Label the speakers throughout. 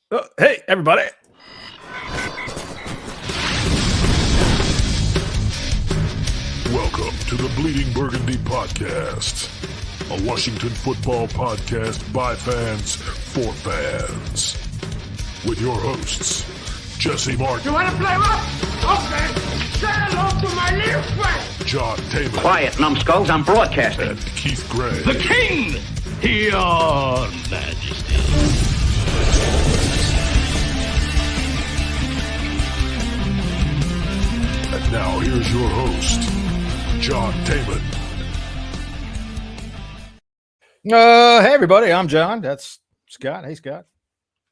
Speaker 1: Hey, everybody.
Speaker 2: Welcome to the Bleeding Burgundy podcast, a Washington football podcast by fans for fans. With your hosts, Jesse Martin.
Speaker 3: You want to play what? Okay. Say hello to my little friend.
Speaker 2: John Taylor.
Speaker 4: Quiet, numbskulls, I'm broadcasting.
Speaker 2: And Keith Gray.
Speaker 5: The King, your Majesty.
Speaker 2: And now here's your host, John Taylor.
Speaker 1: Hey, everybody. I'm John. That's Scott. Hey, Scott.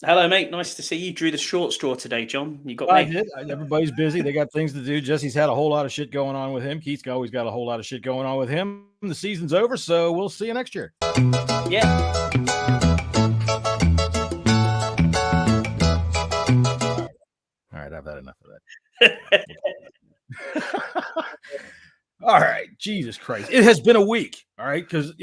Speaker 6: Hello, mate. Nice to see you. Drew the short straw today, John. You got
Speaker 1: I
Speaker 6: me.
Speaker 1: did. Everybody's busy. They got things to do. Jesse's had a whole lot of shit going on with him. Keith's always got a whole lot of shit going on with him. The season's over, so we'll see you next year.
Speaker 6: Yeah.
Speaker 1: All right. I've had enough of that. All right. Jesus Christ. It has been a week. All right. Because,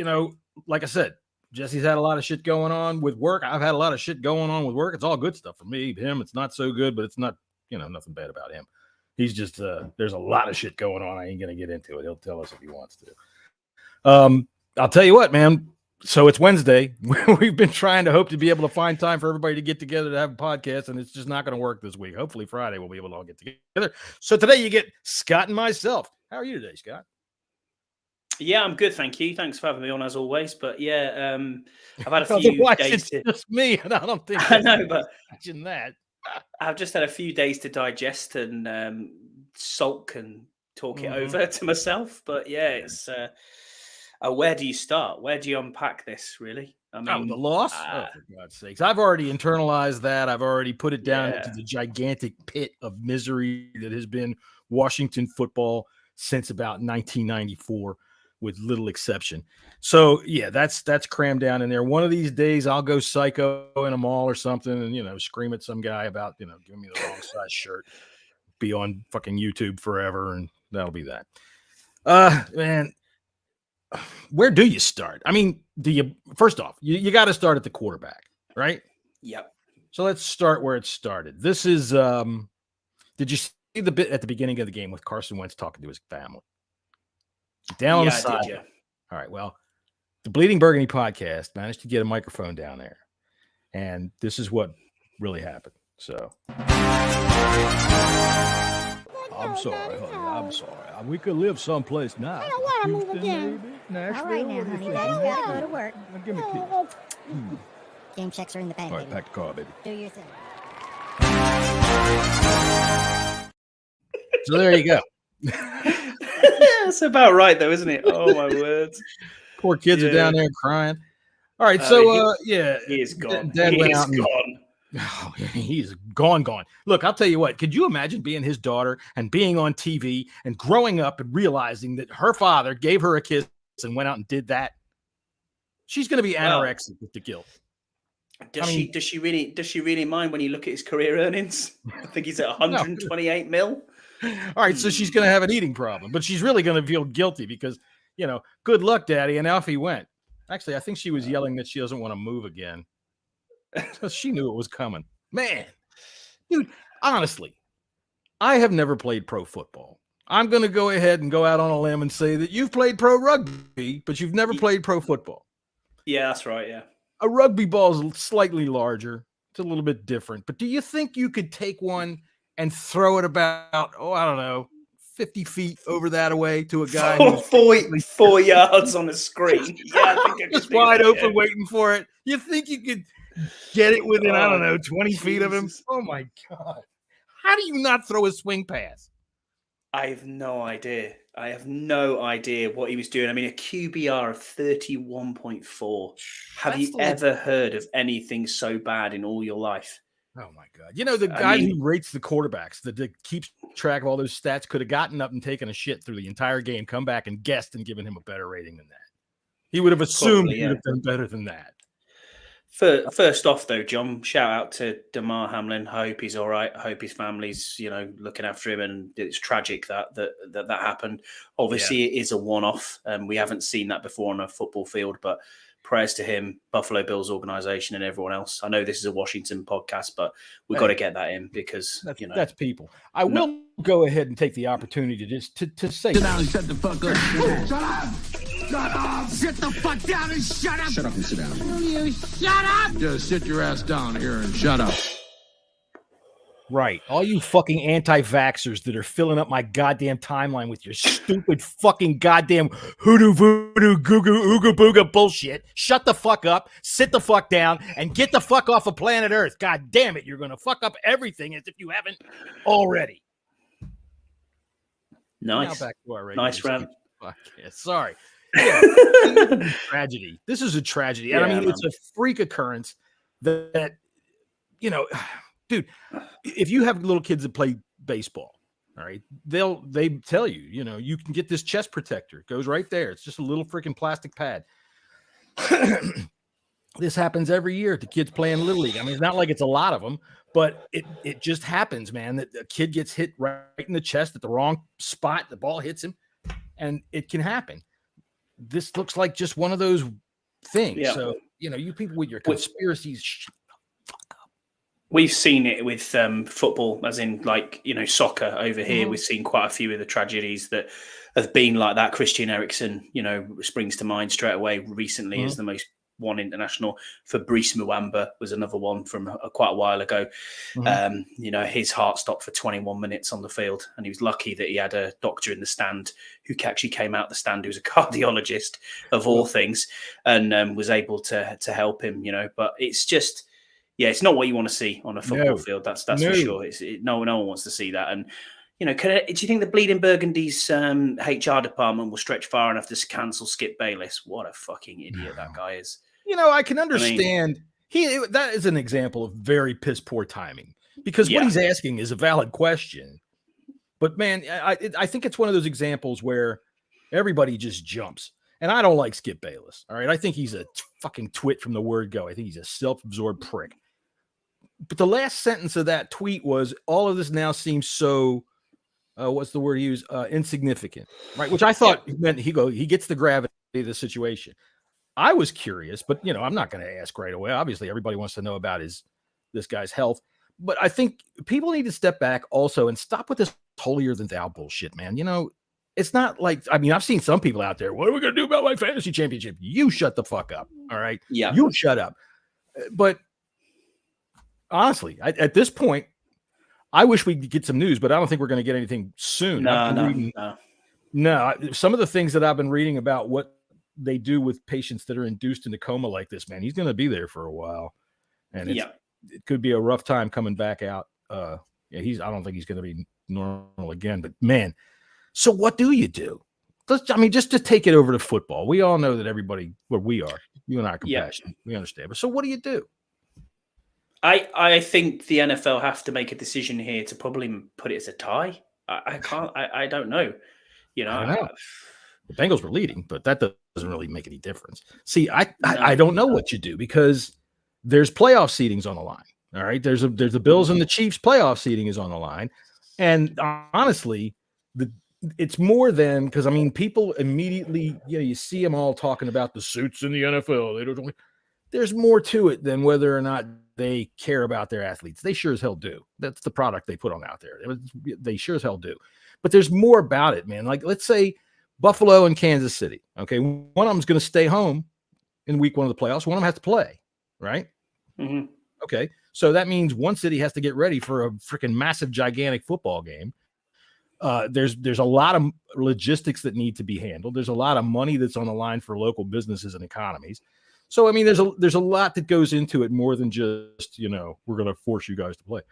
Speaker 1: like I said, Jesse's had a lot of shit going on with work. I've had a lot of shit going on with work. It's all good stuff for me. Him, it's not so good, but it's not, nothing bad about him. He's just, there's a lot of shit going on. I ain't going to get into it. He'll tell us if he wants to. I'll tell you what, man. So it's Wednesday. We've been trying to hope to be able to find time for everybody to get together to have a podcast, and it's just not going to work this week. Hopefully Friday we'll be able to all get together. So today you get Scott and myself. How are you today, Scott?
Speaker 6: Yeah, I'm good, thank you. Thanks for having me on as always. But yeah, I've had a few days.
Speaker 1: It's just me, and I don't think
Speaker 6: I know, but
Speaker 1: imagine that.
Speaker 6: I've just had a few days to digest and sulk and talk it over to myself. But yeah, it's where do you start? Where do you unpack this? Really? I mean,
Speaker 1: the loss. For God's sakes, I've already internalized that. I've already put it down into the gigantic pit of misery that has been Washington football since about 1994. With little exception. So yeah, that's crammed down in there. One of these days I'll go psycho in a mall or something and, scream at some guy about, giving me the wrong size shirt, be on fucking YouTube forever. And that'll be that. Man, where do you start? I mean, first off, you got to start at the quarterback, right?
Speaker 6: Yep.
Speaker 1: So let's start where it started. This is, did you see the bit at the beginning of the game with Carson Wentz talking to his family? Down on the side.
Speaker 6: Did,
Speaker 1: All right. Well, the Bleeding Burgundy podcast managed to get a microphone down there. And this is what really happened. So I'm sorry, honey. I'm sorry. We could live someplace nice.
Speaker 7: I don't want to move again.
Speaker 1: Nashville,
Speaker 7: all right now, honey. Daddy's got to go to work.
Speaker 1: Now, give me a kiss.
Speaker 7: Game checks are in the bank,
Speaker 1: All right,
Speaker 7: baby.
Speaker 1: pack the car, baby.
Speaker 7: Do your thing.
Speaker 1: So there you go.
Speaker 6: That's about right, though, isn't it? Oh my words!
Speaker 1: Poor kids are down there crying. All right,
Speaker 6: he is gone.
Speaker 1: Dad went out
Speaker 6: gone.
Speaker 1: Oh, he's gone. Look, I'll tell you what. Could you imagine being his daughter and being on TV and growing up and realizing that her father gave her a kiss and went out and did that? She's going to be anorexic with the guilt.
Speaker 6: Does she really mind when you look at his career earnings? I think he's at 128 mil.
Speaker 1: All right, so she's going to have an eating problem, but she's really going to feel guilty because, good luck, Daddy. And off he went. Actually, I think she was yelling that she doesn't want to move again. She knew it was coming. Man, dude, honestly, I have never played pro football. I'm going to go ahead and go out on a limb and say that you've played pro rugby, but you've never played pro football.
Speaker 6: Yeah, that's right, yeah.
Speaker 1: A rugby ball is slightly larger. It's a little bit different. But do you think you could take one and throw it about, 50 feet over that away to a guy who's
Speaker 6: 4 yards on the screen? Yeah, I think I
Speaker 1: just wide open waiting for it. You think you could get it within, 20 feet of him? Oh, my God. How do you not throw a swing pass?
Speaker 6: I have no idea. What he was doing. I mean, a QBR of 31.4. Have you ever heard of anything so bad in all your life?
Speaker 1: Oh, my God. The guy who rates the quarterbacks, that keeps track of all those stats, could have gotten up and taken a shit through the entire game, come back and guessed and given him a better rating than that. He would have assumed he would have done better than that.
Speaker 6: First off, though, John, shout out to Damar Hamlin. I hope he's all right. I hope his family's, looking after him. And it's tragic that happened. Obviously, It is a one-off. We haven't seen that before on a football field. But prayers to him, Buffalo Bills organization, and everyone else. I know this is a Washington podcast, but we've got to get that in because
Speaker 1: that's people. I will go ahead and take the opportunity to just to say,
Speaker 5: Sit down and shut the fuck up.
Speaker 3: Shut up! Shut up! Sit the fuck down and shut up!
Speaker 5: Shut up and sit down.
Speaker 3: You shut up!
Speaker 5: Just sit your ass down here and shut up.
Speaker 1: right, all you fucking anti-vaxxers that are filling up my goddamn timeline with your stupid fucking goddamn hoodoo voodoo goo goo ooga booga bullshit. Shut the fuck up, sit the fuck down, and get the fuck off of planet Earth. God damn it, you're gonna fuck up everything as if you haven't already.
Speaker 6: Nice.
Speaker 1: Now back to our
Speaker 6: Nice round.
Speaker 1: Sorry. Yeah, tragedy. This is a tragedy. And I mean, it's a freak occurrence that, dude, if you have little kids that play baseball, all right, they tell you, you can get this chest protector. It goes right there. It's just a little freaking plastic pad. This happens every year to kids playing Little League. I mean, it's not like it's a lot of them, but it just happens, man, that a kid gets hit right in the chest at the wrong spot. The ball hits him, and it can happen. This looks like just one of those things. Yeah. So, you people with your conspiracies,
Speaker 6: we've seen it with football, as in soccer over here. We've seen quite a few of the tragedies that have been like that. Christian Eriksen, springs to mind straight away recently as the most one international. Fabrice Muamba was another one from quite a while ago. His heart stopped for 21 minutes on the field, and he was lucky that he had a doctor in the stand who actually came out the stand, who's a cardiologist of all things, and was able to help him. But it's just, it's not what you want to see on a football field. That's for sure. No one wants to see that. And do you think the Bleeding Burgundy's HR department will stretch far enough to cancel Skip Bayless? What a fucking idiot that guy is.
Speaker 1: I can understand. That is an example of very piss poor timing, because what he's asking is a valid question. But man, I think it's one of those examples where everybody just jumps. And I don't like Skip Bayless. All right. I think he's a fucking twit from the word go. I think he's a self-absorbed prick. But the last sentence of that tweet was, all of this now seems so, what's the word he used? Insignificant, right? Which I thought meant he gets the gravity of the situation. I was curious, but I'm not going to ask right away. Obviously, everybody wants to know about this guy's health. But I think people need to step back also and stop with this holier than thou bullshit, man. It's not like, I've seen some people out there, what are we going to do about my fantasy championship? You shut the fuck up. All right. Yeah. You shut up. But honestly, at this point, I wish we could get some news, but I don't think we're going to get anything soon. No. Some of the things that I've been reading about what they do with patients that are induced into coma like this, man, he's going to be there for a while, and it could be a rough time coming back out. I don't think he's going to be normal again, but man, so what do you do? Just to take it over to football. We all know that everybody, where we are, you and I are compassionate. We understand, but so what do you do?
Speaker 6: I think the NFL have to make a decision here to probably put it as a tie. I don't know. I don't know.
Speaker 1: The Bengals were leading, but that doesn't really make any difference. See, I don't know what you do, because there's playoff seedings on the line. All right. There's the Bills and the Chiefs playoff seeding is on the line. And honestly, it's more than, because people immediately, you see them all talking about the suits in the NFL. There's more to it than whether or not they care about their athletes. They sure as hell do. That's the product they put on out there. They sure as hell do. But there's more about it, man. Like, let's say Buffalo and Kansas City. Okay. One of them's going to stay home in week one of the playoffs. One of them has to play, right?
Speaker 6: Mm-hmm.
Speaker 1: Okay. So that means one city has to get ready for a freaking massive, gigantic football game. There's a lot of logistics that need to be handled. There's a lot of money that's on the line for local businesses and economies. So, there's a lot that goes into it, more than just, we're going to force you guys to play.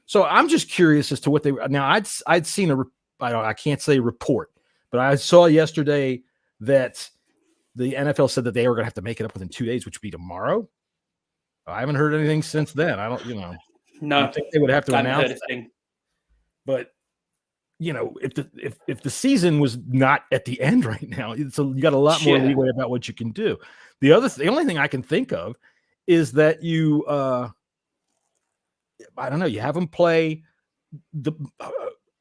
Speaker 1: So I'm just curious as to what now I'd seen I can't say report, but I saw yesterday that the NFL said that they were going to have to make it up within 2 days, which would be tomorrow. I haven't heard anything since then. I don't,
Speaker 6: no,
Speaker 1: I think they would have to announce that. But if the season was not at the end right now, so you got a lot more leeway about what you can do. The only thing I can think of is that you, I don't know, you have them play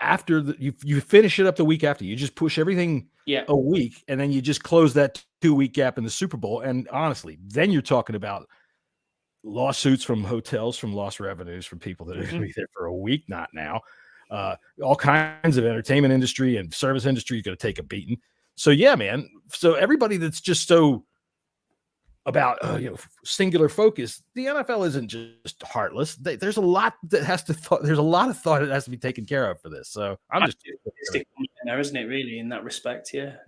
Speaker 1: after you finish it up the week after. You just push everything a week, and then you just close that 2-week gap in the Super Bowl. And honestly, then you're talking about lawsuits from hotels, from lost revenues, from people that are going to be there for a week, not now. All kinds of entertainment industry and service industry is going to take a beating. So yeah, man. So everybody that's just so about singular focus, the NFL isn't just heartless. There's a lot that has to there's a lot of thought that has to be taken care of for this. So I'm just
Speaker 6: there, isn't it? Really, in that respect, yeah.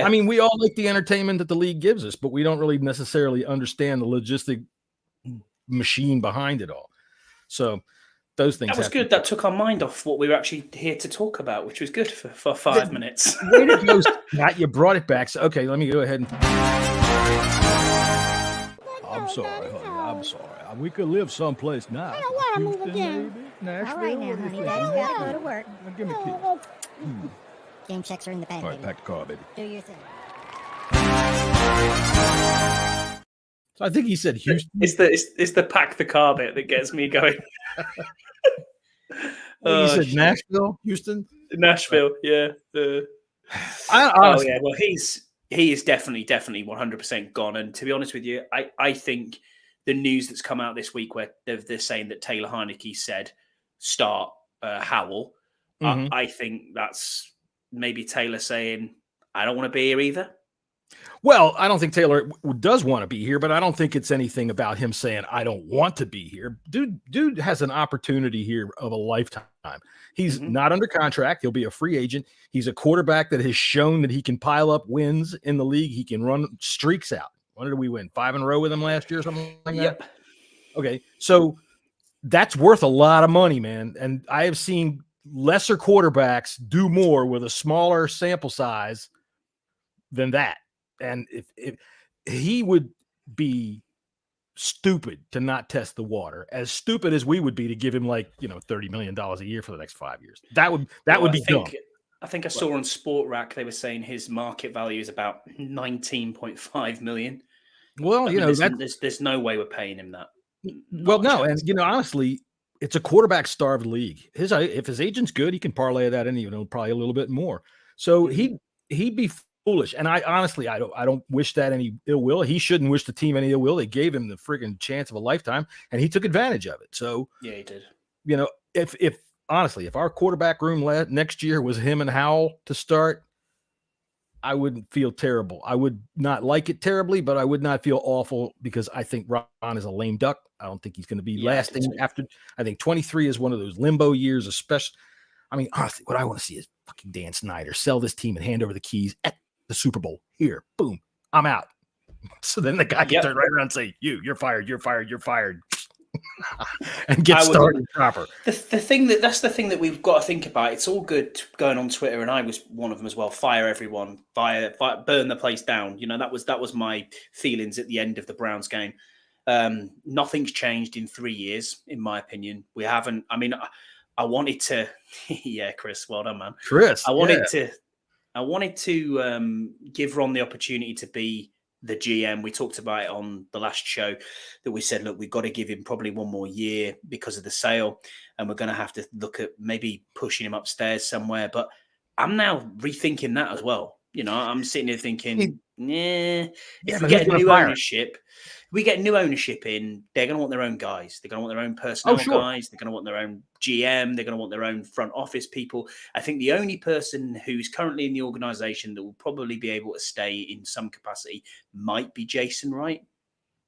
Speaker 1: I mean, we all like the entertainment that the league gives us, but we don't really necessarily understand the logistic machine behind it all. So those things.
Speaker 6: That was good. That took our mind off what we were actually here to talk about, which was good for 5 minutes.
Speaker 1: Way to go, Matt. You brought it back. So, okay, let me go ahead and. I'm sorry, honey. I'm sorry. We could live someplace nice.
Speaker 7: I don't want to move again.
Speaker 1: Nashville,
Speaker 7: All right now, honey. Daddy's got to go to work.
Speaker 1: Give me a kiss.
Speaker 7: Game checks are in the bank.
Speaker 1: All right, pack the car, baby.
Speaker 7: Do your thing.
Speaker 1: So I think he said Houston.
Speaker 6: It's the pack the car bit that gets me going.
Speaker 1: He said Nashville, Houston,
Speaker 6: Nashville. Yeah.
Speaker 1: Honestly,
Speaker 6: Well, he is definitely 100% gone. And to be honest with you, I think the news that's come out this week where they're saying that Taylor Heineke said start Howell. I think that's maybe Taylor saying I don't want to be here either.
Speaker 1: Well, I don't think Taylor does want to be here, but I don't think it's anything about him saying, I don't want to be here. Dude has an opportunity here of a lifetime. He's not under contract. He'll be a free agent. He's a quarterback that has shown that he can pile up wins in the league. He can run streaks out. When did we win? 5 in a row with him last year or something like that?
Speaker 6: Yep.
Speaker 1: Okay. So that's worth a lot of money, man. And I have seen lesser quarterbacks do more with a smaller sample size than that. And if he would be stupid to not test the water, as stupid as we would be to give him $30 million a year for the next 5 years. That would be dumb.
Speaker 6: I think I saw on Sport Rack they were saying his market value is about 19.5 million.
Speaker 1: Well,
Speaker 6: there's no way we're paying him that.
Speaker 1: Well, no, and honestly, it's a quarterback starved league. If his agent's good, he can parlay that in, probably a little bit more. So he'd be foolish. And I honestly, I don't wish that any ill will. He shouldn't wish the team any ill will. They gave him the freaking chance of a lifetime, and he took advantage of it. So
Speaker 6: yeah, he did.
Speaker 1: If honestly, if our quarterback room next year was him and Howell to start, I wouldn't feel terrible. I would not like it terribly, but I would not feel awful because I think Ron is a lame duck. I don't think he's going to be lasting after. I think 23 is one of those limbo years, especially. I mean, honestly, what I want to see is fucking Dan Snyder sell this team and hand over the keys at the Super Bowl. Here, boom, I'm out. So then the guy can turn right around and say, you're fired, you're fired, you're fired. And get started proper.
Speaker 6: That's the thing that we've got to think about. It's all good going on Twitter, and I was one of them as well. Fire everyone, fire, burn the place down. That was my feelings at the end of the Browns game. Nothing's changed in 3 years, in my opinion. We haven't. I mean, I wanted to. Yeah, Chris, well done, man.
Speaker 1: Chris,
Speaker 6: I wanted to give Ron the opportunity to be the GM. We talked about it on the last show that we said, look, we've got to give him probably one more year because of the sale. And we're going to have to look at maybe pushing him upstairs somewhere. But I'm now rethinking that as well. I'm sitting here thinking, if we get new ownership, in, they're going to want their own guys. They're going to want their own personnel guys. They're going to want their own GM. They're going to want their own front office people. I think the only person who's currently in the organization that will probably be able to stay in some capacity might be Jason Wright.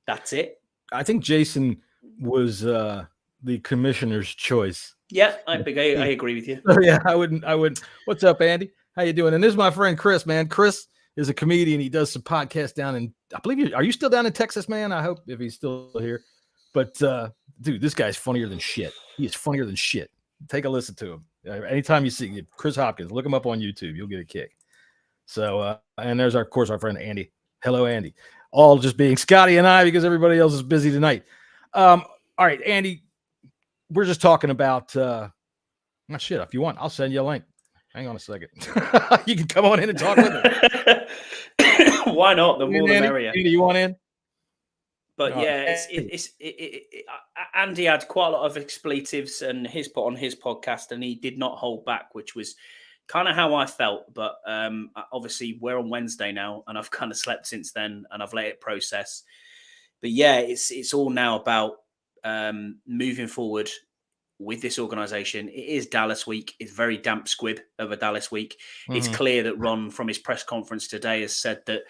Speaker 6: That's it.
Speaker 1: I think Jason was the commissioner's choice.
Speaker 6: Yeah, I agree with you.
Speaker 1: Yeah, I wouldn't. What's up, Andy? How you doing? And this is my friend Chris, man. Chris is a comedian. He does some podcasts down in, I believe are you still down in Texas, man? I hope if he's still here. But dude, this guy's funnier than shit. He is funnier than shit. Take a listen to him. Anytime you see Chris Hopkins, look him up on YouTube. You'll get a kick. So, and there's of course our friend Andy. Hello, Andy. All just being Scotty and I because everybody else is busy tonight. All right, Andy, we're just talking about, shit. If you want, I'll send you a link. Hang on a second. You can come on in and talk with me.
Speaker 6: Why not? The more the merrier.
Speaker 1: Andy, you want in?
Speaker 6: But Andy had quite a lot of expletives and his put on his podcast, and he did not hold back, which was kind of how I felt. But obviously, we're on Wednesday now, and I've kind of slept since then, and I've let it process. But yeah, it's all now about moving forward with this organization. It is Dallas week. It's very damp squib of a Dallas week. It's clear that Ron, from his press conference today, has said that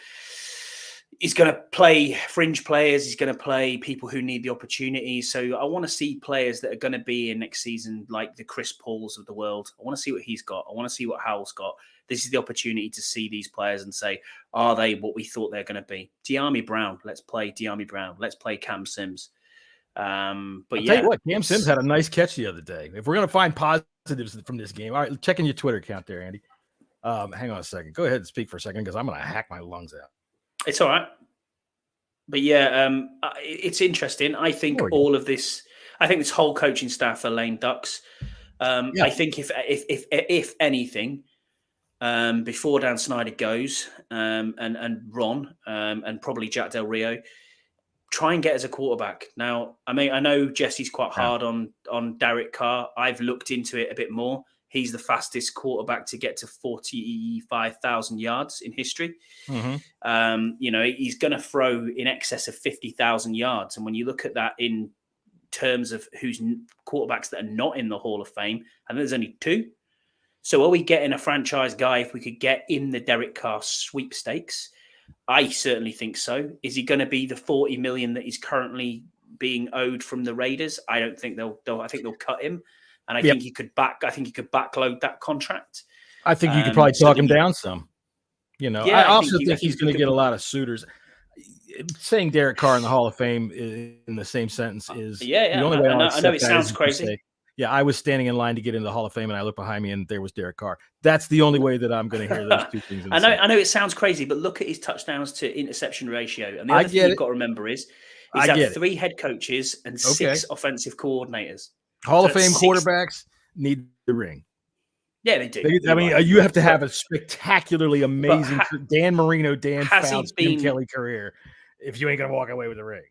Speaker 6: he's going to play fringe players. He's going to play people who need the opportunity. So I want to see players that are going to be in next season, like the Chris Pauls of the world. I want to see what he's got. I want to see what Howell's got. This is the opportunity to see these players and say, are they what we thought they're going to be? De'Ami Brown. Let's play De'Ami Brown. Let's play Cam Sims. But
Speaker 1: I'll tell you what, Cam Sims had a nice catch the other day. If we're going to find positives from this game, all right, checking your Twitter account there, Andy. Hang on a second. Go ahead and speak for a second because I'm going to hack my lungs out.
Speaker 6: It's all right. But yeah, it's interesting. I think all of this, I think this whole coaching staff are lame ducks. I think if anything, before Dan Snyder goes and Ron and probably Jack Del Rio, try and get as a quarterback. Now, I mean, I know Jesse's quite hard on Derek Carr. I've looked into it a bit more. He's the fastest quarterback to get to 45,000 yards in history. He's going to throw in excess of 50,000 yards. And when you look at that in terms of who's quarterbacks that are not in the Hall of Fame, I think there's only 2. So are we getting a franchise guy if we could get in the Derek Carr sweepstakes? I certainly think so. Is he going to be the $40 million that he's currently being owed from the Raiders? I don't think I think they'll cut him. And I think he could backload that contract.
Speaker 1: I think you could probably talk him down some. I also think he's going to get a lot of suitors. Saying Derek Carr in the Hall of Fame in the same sentence is the only way
Speaker 6: I know it sounds crazy.
Speaker 1: Yeah, I was standing in line to get into the Hall of Fame, and I looked behind me, and there was Derek Carr. That's the only way that I'm going to hear those two things.
Speaker 6: I know it sounds crazy, but look at his touchdowns to interception ratio. And the other thing you've got to remember is he's had 3 head coaches and 6 offensive coordinators.
Speaker 1: Hall of Fame quarterbacks need the ring.
Speaker 6: Yeah, they do.
Speaker 1: You have to have a spectacularly amazing Dan Marino, Dan Fouts, Jim Kelly career if you ain't going to walk away with a ring.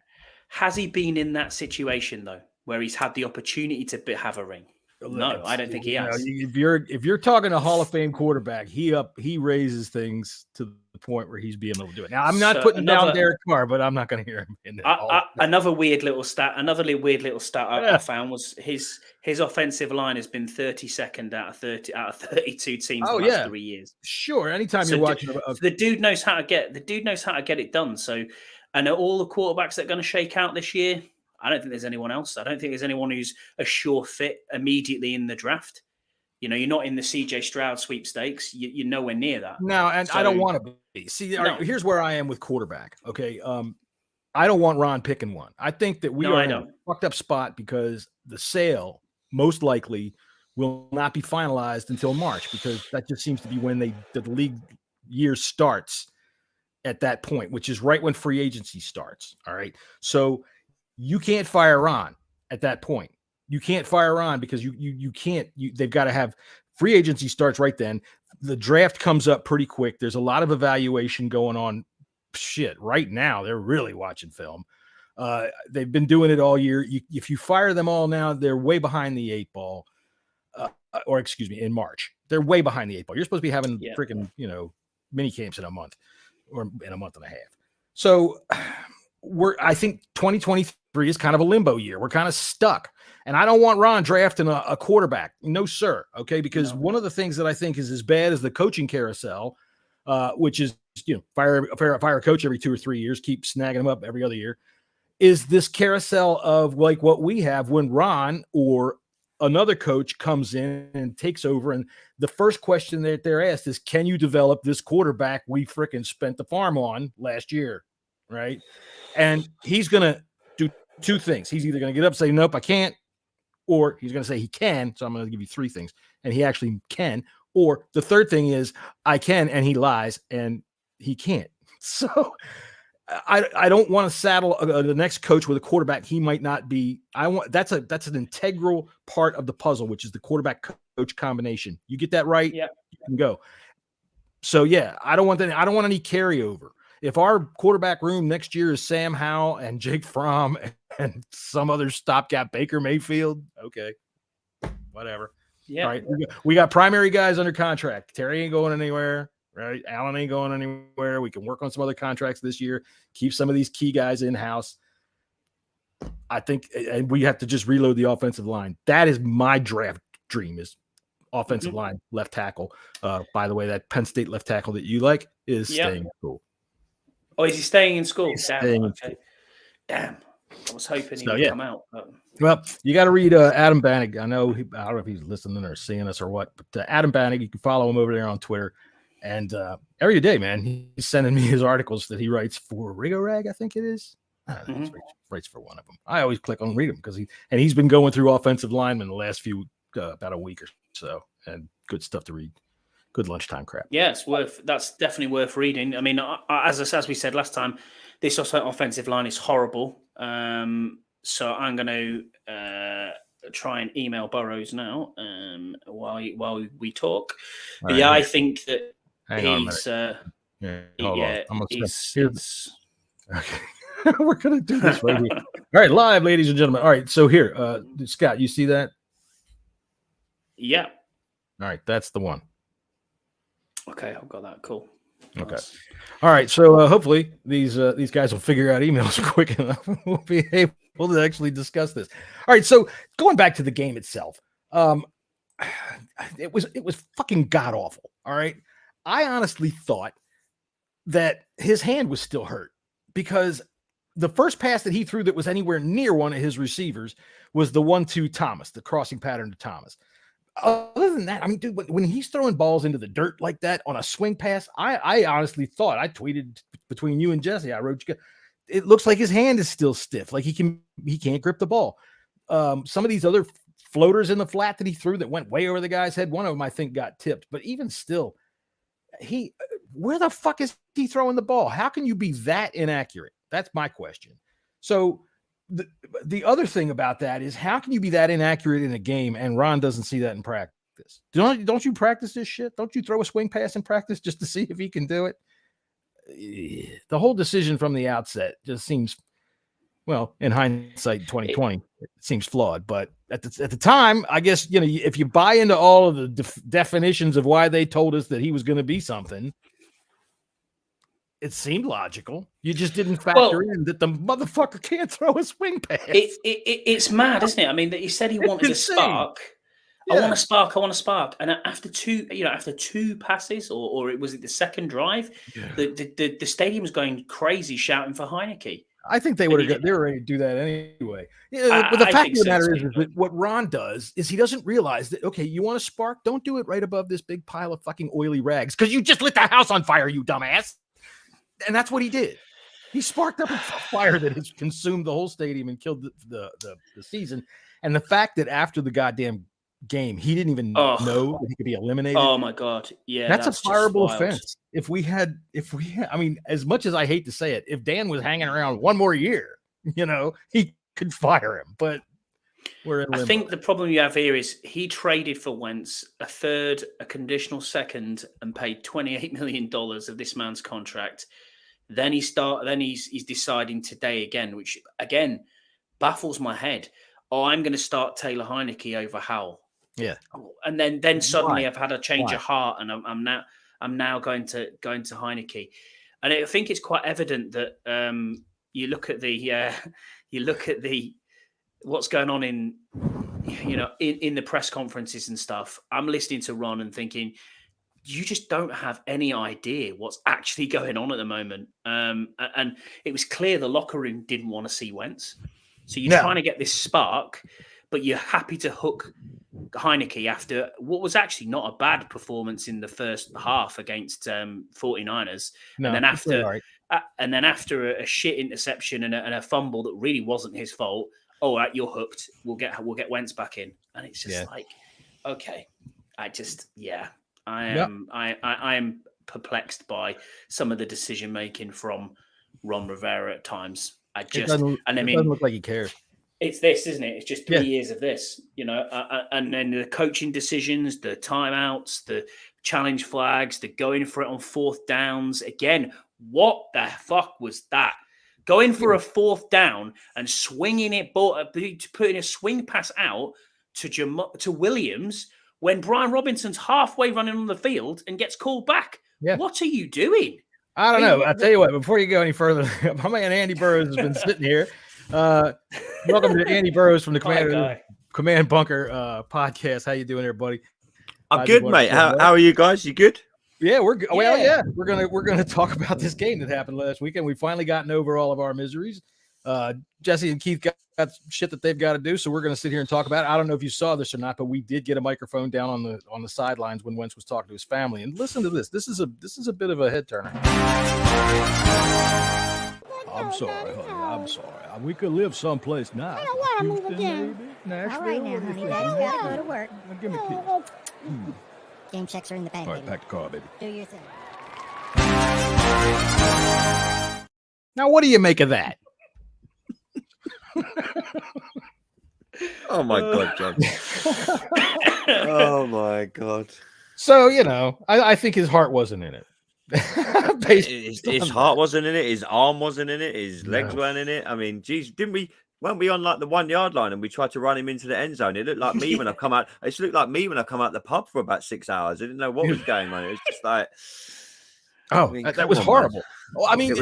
Speaker 6: Has he been in that situation, though, where he's had the opportunity to have a ring? No, I don't think he has.
Speaker 1: If you're talking a Hall of Fame quarterback, he raises things to the point where he's being able to do it. Now, I'm not putting down Derek Carr, but I'm not going to hear him in that.
Speaker 6: Another weird little stat I found was his offensive line has been 32nd out of 32 teams the last 3 years.
Speaker 1: Sure, anytime you're watching,
Speaker 6: the dude knows how to get it done. So, and all the quarterbacks that are going to shake out this year, I don't think there's anyone else. I don't think there's anyone who's a sure fit immediately in the draft. You're not in the CJ Stroud sweepstakes. You're nowhere near that.
Speaker 1: No, and I don't want to be. See, here's where I am with quarterback. Okay, I don't want Ron picking one. I think that we are in a fucked up spot because the sale most likely will not be finalized until March because that just seems to be when the league year starts at that point, which is right when free agency starts. All right, so you can't fire Ron at that point. You can't fire Ron because you can't. They've got to have free agency starts right then. The draft comes up pretty quick. There's a lot of evaluation going on. Shit, right now they're really watching film. They've been doing it all year. If you fire them all now, they're way behind the 8 ball. In March, they're way behind the 8 ball. You're supposed to be having freaking mini camps in a month or in a month and a half. So I think 2023 is kind of a limbo year. We're kind of stuck. And I don't want Ron drafting a quarterback. No, sir. Okay. Because one of the things that I think is as bad as the coaching carousel, which is, fire a coach every 2 or 3 years, keep snagging them up every other year, is this carousel of like what we have when Ron or another coach comes in and takes over. And the first question that they're asked is, can you develop this quarterback we freaking spent the farm on last year? Right. And he's going to do 2 things. He's either going to get up and say, nope, I can't, or he's going to say he can. So I'm going to give you 3 things. And he actually can. Or the third thing is I can, and he lies and he can't. So I don't want to saddle the next coach with a quarterback he might not be. That's an integral part of the puzzle, which is the quarterback coach combination. You get that right, you can go. So yeah, I don't want any carryover. If our quarterback room next year is Sam Howell and Jake Fromm and some other stopgap Baker Mayfield, okay, whatever.
Speaker 6: Yeah.
Speaker 1: All right. We got primary guys under contract. Terry ain't going anywhere. Right. Allen ain't going anywhere. We can work on some other contracts this year. Keep some of these key guys in house. I think and we have to just reload the offensive line. That is my draft dream is offensive line, left tackle. By the way, that Penn State left tackle that you like is staying in school.
Speaker 6: Oh, is he staying in school?
Speaker 1: He's
Speaker 6: Damn.
Speaker 1: staying in
Speaker 6: Okay.
Speaker 1: school.
Speaker 6: Damn. I was hoping he would come out. But...
Speaker 1: Well, you got to read Adam Bannig. I know I don't know if he's listening or seeing us or what, but Adam Bannig, you can follow him over there on Twitter. And every day, man, he's sending me his articles that he writes for Rigorag, I think it is. I don't know, he writes for one of them. I always click on read him because he's been going through offensive linemen the last few about a week or so, and good stuff to read. Good lunchtime crap.
Speaker 6: Yeah, that's definitely worth reading. I mean, as we said last time, this offensive line is horrible. So I'm going to try and email Burrows now while we talk. But I think that he's.
Speaker 1: Okay. We're going to do this right here. All right, live, ladies and gentlemen. All right, so here, Scott, you see that?
Speaker 6: Yeah.
Speaker 1: All right, that's the one.
Speaker 6: Okay, I've got that. Cool.
Speaker 1: Okay. All right, so hopefully these guys will figure out emails quick enough. We'll be able to actually discuss this. All right, so going back to the game itself, it was fucking god awful. All right, I honestly thought that his hand was still hurt because the first pass that he threw that was anywhere near one of his receivers was the one to Thomas, the crossing pattern to Thomas. Other than that, I mean, dude, when he's throwing balls into the dirt like that on a swing pass, I honestly thought, I tweeted between you and Jesse, I wrote, it looks like his hand is still stiff. Like he can't grip the ball. Some of these other floaters in the flat that he threw that went way over the guy's head, one of them I think got tipped, but even still, where the fuck is he throwing the ball? How can you be that inaccurate? That's my question. So the other thing about that is how can you be that inaccurate in a game and Ron doesn't see that in practice? Don't you practice this shit? Don't you throw a swing pass in practice just to see if he can do it? The whole decision from the outset just seems, well, in hindsight, 2020, it seems flawed. But at the time, I guess, if you buy into all of the definitions of why they told us that he was going to be something, it seemed logical. You just didn't factor in that the motherfucker can't throw a swing pass.
Speaker 6: It's mad, isn't it? I mean, he said he wanted a spark. Yeah. I want a spark. And after two passes, or was it the second drive? Yeah. The stadium was going crazy, shouting for Heineke.
Speaker 1: I think they were ready to do that anyway. Yeah, but the fact of the matter is that what Ron does is he doesn't realize that, okay, you want a spark? Don't do it right above this big pile of fucking oily rags because you just lit the house on fire, you dumbass. And that's what he did. He sparked up a fire that has consumed the whole stadium and killed the season. And the fact that after the goddamn game, he didn't even know that he could be eliminated.
Speaker 6: Oh my God. Yeah.
Speaker 1: That's a fireable offense. If we had, I mean, as much as I hate to say it, if Dan was hanging around one more year, he could fire him, but we're in limbo.
Speaker 6: I think the problem you have here is he traded for Wentz a third, a conditional second, and paid $28 million of this man's contract. Then he's deciding today again, which again baffles my head. Oh, I'm going to start Taylor Heineke over Howell.
Speaker 1: Yeah,
Speaker 6: and then suddenly I've had a change of heart, and I'm now going to Heineke, and I think it's quite evident that you look at the what's going on in the press conferences and stuff. I'm listening to Ron and thinking, you just don't have any idea what's actually going on at the moment. And it was clear the locker room didn't want to see Wentz. So you're trying to get this spark, but you're happy to hook Heineke after what was actually not a bad performance in the first half against 49ers.
Speaker 1: No,
Speaker 6: and then after a shit interception and a fumble that really wasn't his fault, all right, you're hooked. We'll get Wentz back in. And it's just like, okay, I am perplexed by some of the decision making from Ron Rivera at times. It doesn't
Speaker 1: look like he cares.
Speaker 6: It's this, isn't it? It's just 3 years of this, and then the coaching decisions, the timeouts, the challenge flags, the going for it on fourth downs. Again, what the fuck was that? Going for a fourth down and swinging it, putting a swing pass out to Williams when Brian Robinson's halfway running on the field and gets called back.
Speaker 1: Yeah.
Speaker 6: What are you doing?
Speaker 1: I don't know. I'll tell you what, before you go any further, my man Andy Burrows has been sitting here. Welcome to Andy Burrows from the Command Bunker podcast. How you doing there, buddy?
Speaker 8: I'm good, mate. How are you guys? You good?
Speaker 1: Yeah, we're good. Well, yeah. We're gonna talk about this game that happened last weekend. We've finally gotten over all of our miseries. Jesse and Keith got shit that they've got to do, so we're gonna sit here and talk about it. I don't know if you saw this or not, but we did get a microphone down on the sidelines when Wentz was talking to his family. And listen to this. This is a bit of a head turner. I'm sorry, honey. I'm sorry. We could live someplace nice.
Speaker 7: I don't want to move again.
Speaker 1: Nashville.
Speaker 7: All right now, honey. Daddy's got to go to work.
Speaker 1: Now give me a kiss.
Speaker 7: Game checks are in the bank.
Speaker 1: All right, pack the car, baby.
Speaker 7: Do your thing.
Speaker 1: Now, what do you make of that?
Speaker 8: Oh my God, John. Oh my God.
Speaker 1: So, I think his heart wasn't in it.
Speaker 8: His heart wasn't in it. His arm wasn't in it. His legs weren't in it. I mean, geez, weren't we on like the 1 yard line and we tried to run him into the end zone? It looked like me when I come out. It looked like me when I come out the pub for about 6 hours. I didn't know what was going on. It was just like,
Speaker 1: that was horrible. Well, I mean,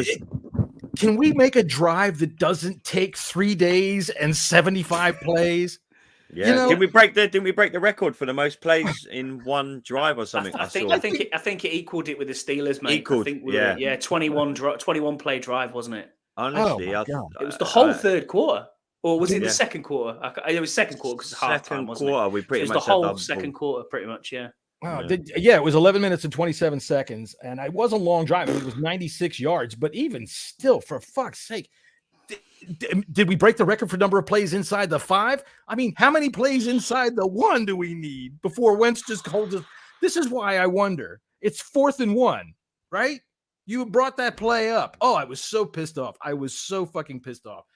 Speaker 1: can we make a drive that doesn't take 3 days and 75 plays?
Speaker 8: Yeah, didn't we break the record for the most plays in one drive or something?
Speaker 6: I think it equaled it with the Steelers, mate.
Speaker 8: Equaled,
Speaker 6: I think 21 play drive, wasn't it?
Speaker 8: Honestly,
Speaker 1: it
Speaker 6: was the whole third quarter, or was it the second quarter? It was second quarter because it's halftime, wasn't it?
Speaker 8: We pretty much
Speaker 6: the whole second quarter, pretty much. Yeah.
Speaker 1: Wow. It was 11 minutes and 27 seconds, and it was a long drive. I mean, it was 96 yards, but even still, for fuck's sake. Did we break the record for number of plays inside the 5? I mean, how many plays inside the 1 do we need before Wentz just holds us? This is why I wonder. It's 4th and 1, right? You brought that play up. Oh, I was so pissed off. I was so fucking pissed off.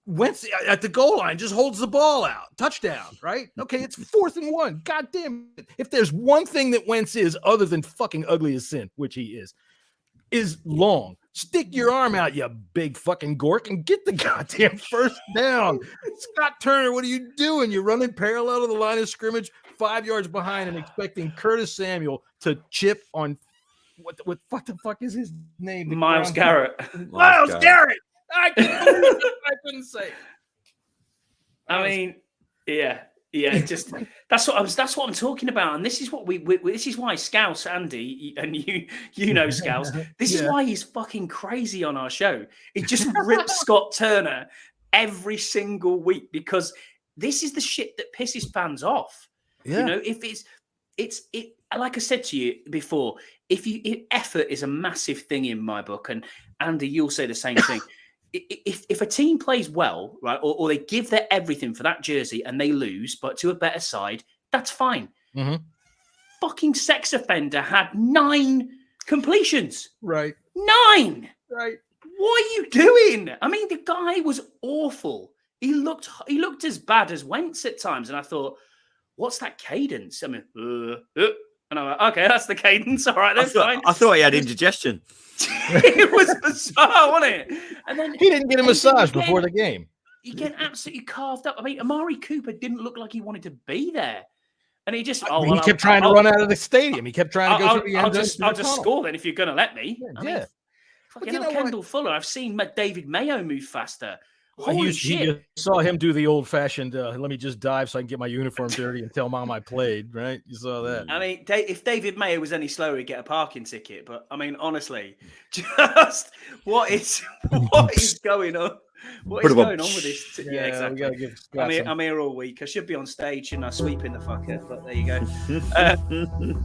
Speaker 1: Wentz at the goal line just holds the ball out. Touchdown, right? Okay, it's 4th and 1. God damn it. If there's one thing that Wentz is other than fucking ugly as sin, which he is long. Stick your arm out, you big fucking gork, and get the goddamn first down. Scott Turner, what are you doing? You're running parallel to the line of scrimmage, 5 yards behind, and expecting Curtis Samuel to chip on what the fuck is his name?
Speaker 6: Myles Garrett.
Speaker 1: Myles Garrett. I couldn't say it.
Speaker 6: I mean, yeah. Just that's what I'm talking about, and this is what this is why Scouse Andy and you know Scouse. This is why he's fucking crazy on our show. He just rips Scott Turner every single week because this is the shit that pisses fans off. Yeah. If it's like I said to you before, if effort is a massive thing in my book, and Andy, you'll say the same thing. If a team plays well, right, or they give their everything for that jersey and they lose, but to a better side, that's fine. Mm-hmm. Fucking sex offender had 9 completions.
Speaker 1: Right.
Speaker 6: 9.
Speaker 1: Right.
Speaker 6: What are you doing? I mean, the guy was awful. He looked as bad as Wentz at times, and I thought, what's that cadence? I mean, and I'm like, okay, that's the cadence. All right, that's fine.
Speaker 8: I thought he had indigestion.
Speaker 6: It was bizarre, wasn't it? And then
Speaker 1: he didn't get a massage before the game.
Speaker 6: He get absolutely carved up. I mean, Amari Cooper didn't look like he wanted to be there, and he just
Speaker 1: he kept trying to run out of the stadium. He kept trying to go through the end zone.
Speaker 6: I'll just score then if you're going to let me.
Speaker 1: Yeah.
Speaker 6: Fucking Kendall Fuller. I've seen David Mayo move faster. Holy shit.
Speaker 1: You saw him do the old-fashioned, let me just dive so I can get my uniform dirty and tell mom I played, right? You saw that.
Speaker 6: I mean, if David Mayer was any slower, he'd get a parking ticket. But, I mean, honestly, just what is going on? What is going on with this? Yeah, exactly. We gotta give I'm here all week. I should be on stage, shouldn't I? Sweeping the fucker. But there you go.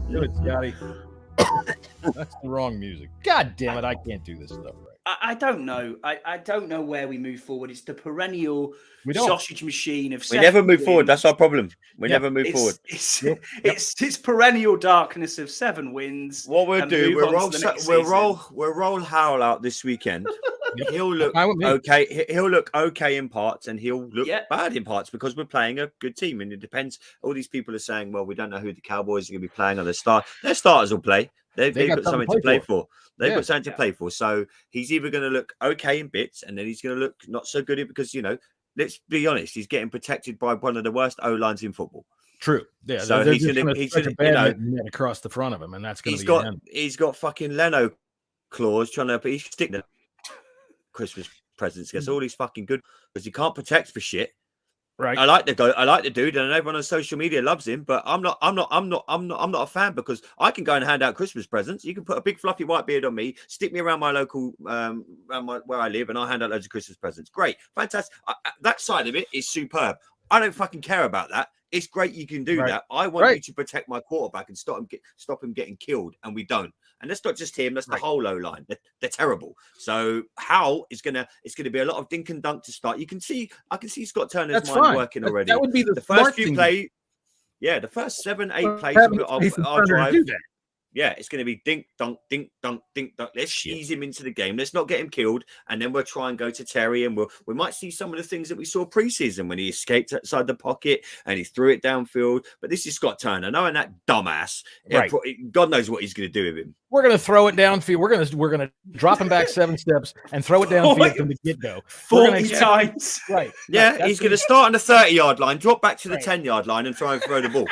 Speaker 1: Do it, Scotty. That's the wrong music. God damn it. I can't do this stuff right.
Speaker 6: I don't know. I don't know where we move forward. It's the perennial sausage machine of.
Speaker 8: We never move forward. That's our problem. We never move forward.
Speaker 6: It's perennial darkness of 7 wins.
Speaker 8: What we'll do, we'll roll Howell out this weekend. He'll look okay. He'll look okay in parts, and he'll look bad in parts because we're playing a good team. And it depends. All these people are saying, "Well, we don't know who the Cowboys are going to be playing on the start." Their starters will play. They've got something to play for. They've got something to play for. So he's either going to look okay in bits, and then he's going to look not so good because let's be honest, he's getting protected by one of the worst O-lines in football.
Speaker 1: True. Yeah.
Speaker 8: So he's going
Speaker 1: to net across the front of him, and that's going to be.
Speaker 8: He's got fucking Leno clause trying to, but he's sticking the Christmas presents against all these fucking good because he can't protect for shit.
Speaker 1: Right.
Speaker 8: I like the dude, and everyone on social media loves him. But I'm not a fan because I can go and hand out Christmas presents. You can put a big fluffy white beard on me, stick me around my local, where I live, and I'll hand out loads of Christmas presents. Great, fantastic. That side of it is superb. I don't fucking care about that. It's great you can do that. I want you to protect my quarterback and stop him getting killed, and we don't. And that's not just him; that's the whole O line. They're terrible. So it's gonna be a lot of dink and dunk to start. I can see Scott Turner's mind working already.
Speaker 1: That would be the
Speaker 8: first few plays. Yeah, the first 7-8 plays I'll drive. Yeah, it's going to be dink, dunk, dink, dunk, dink, dunk. Let's ease him into the game. Let's not get him killed. And then we'll try and go to Terry. And we might see some of the things that we saw preseason when he escaped outside the pocket and he threw it downfield. But this is Scott Turner. Knowing that dumbass, God knows what he's going to do with him.
Speaker 1: We're going to throw it downfield. We're going to drop him back 7 steps and throw it downfield from the get-go.
Speaker 6: 40 times.
Speaker 1: Right.
Speaker 8: Yeah, he's going to start on the 30-yard line, drop back to the 10-yard line and try and throw the ball.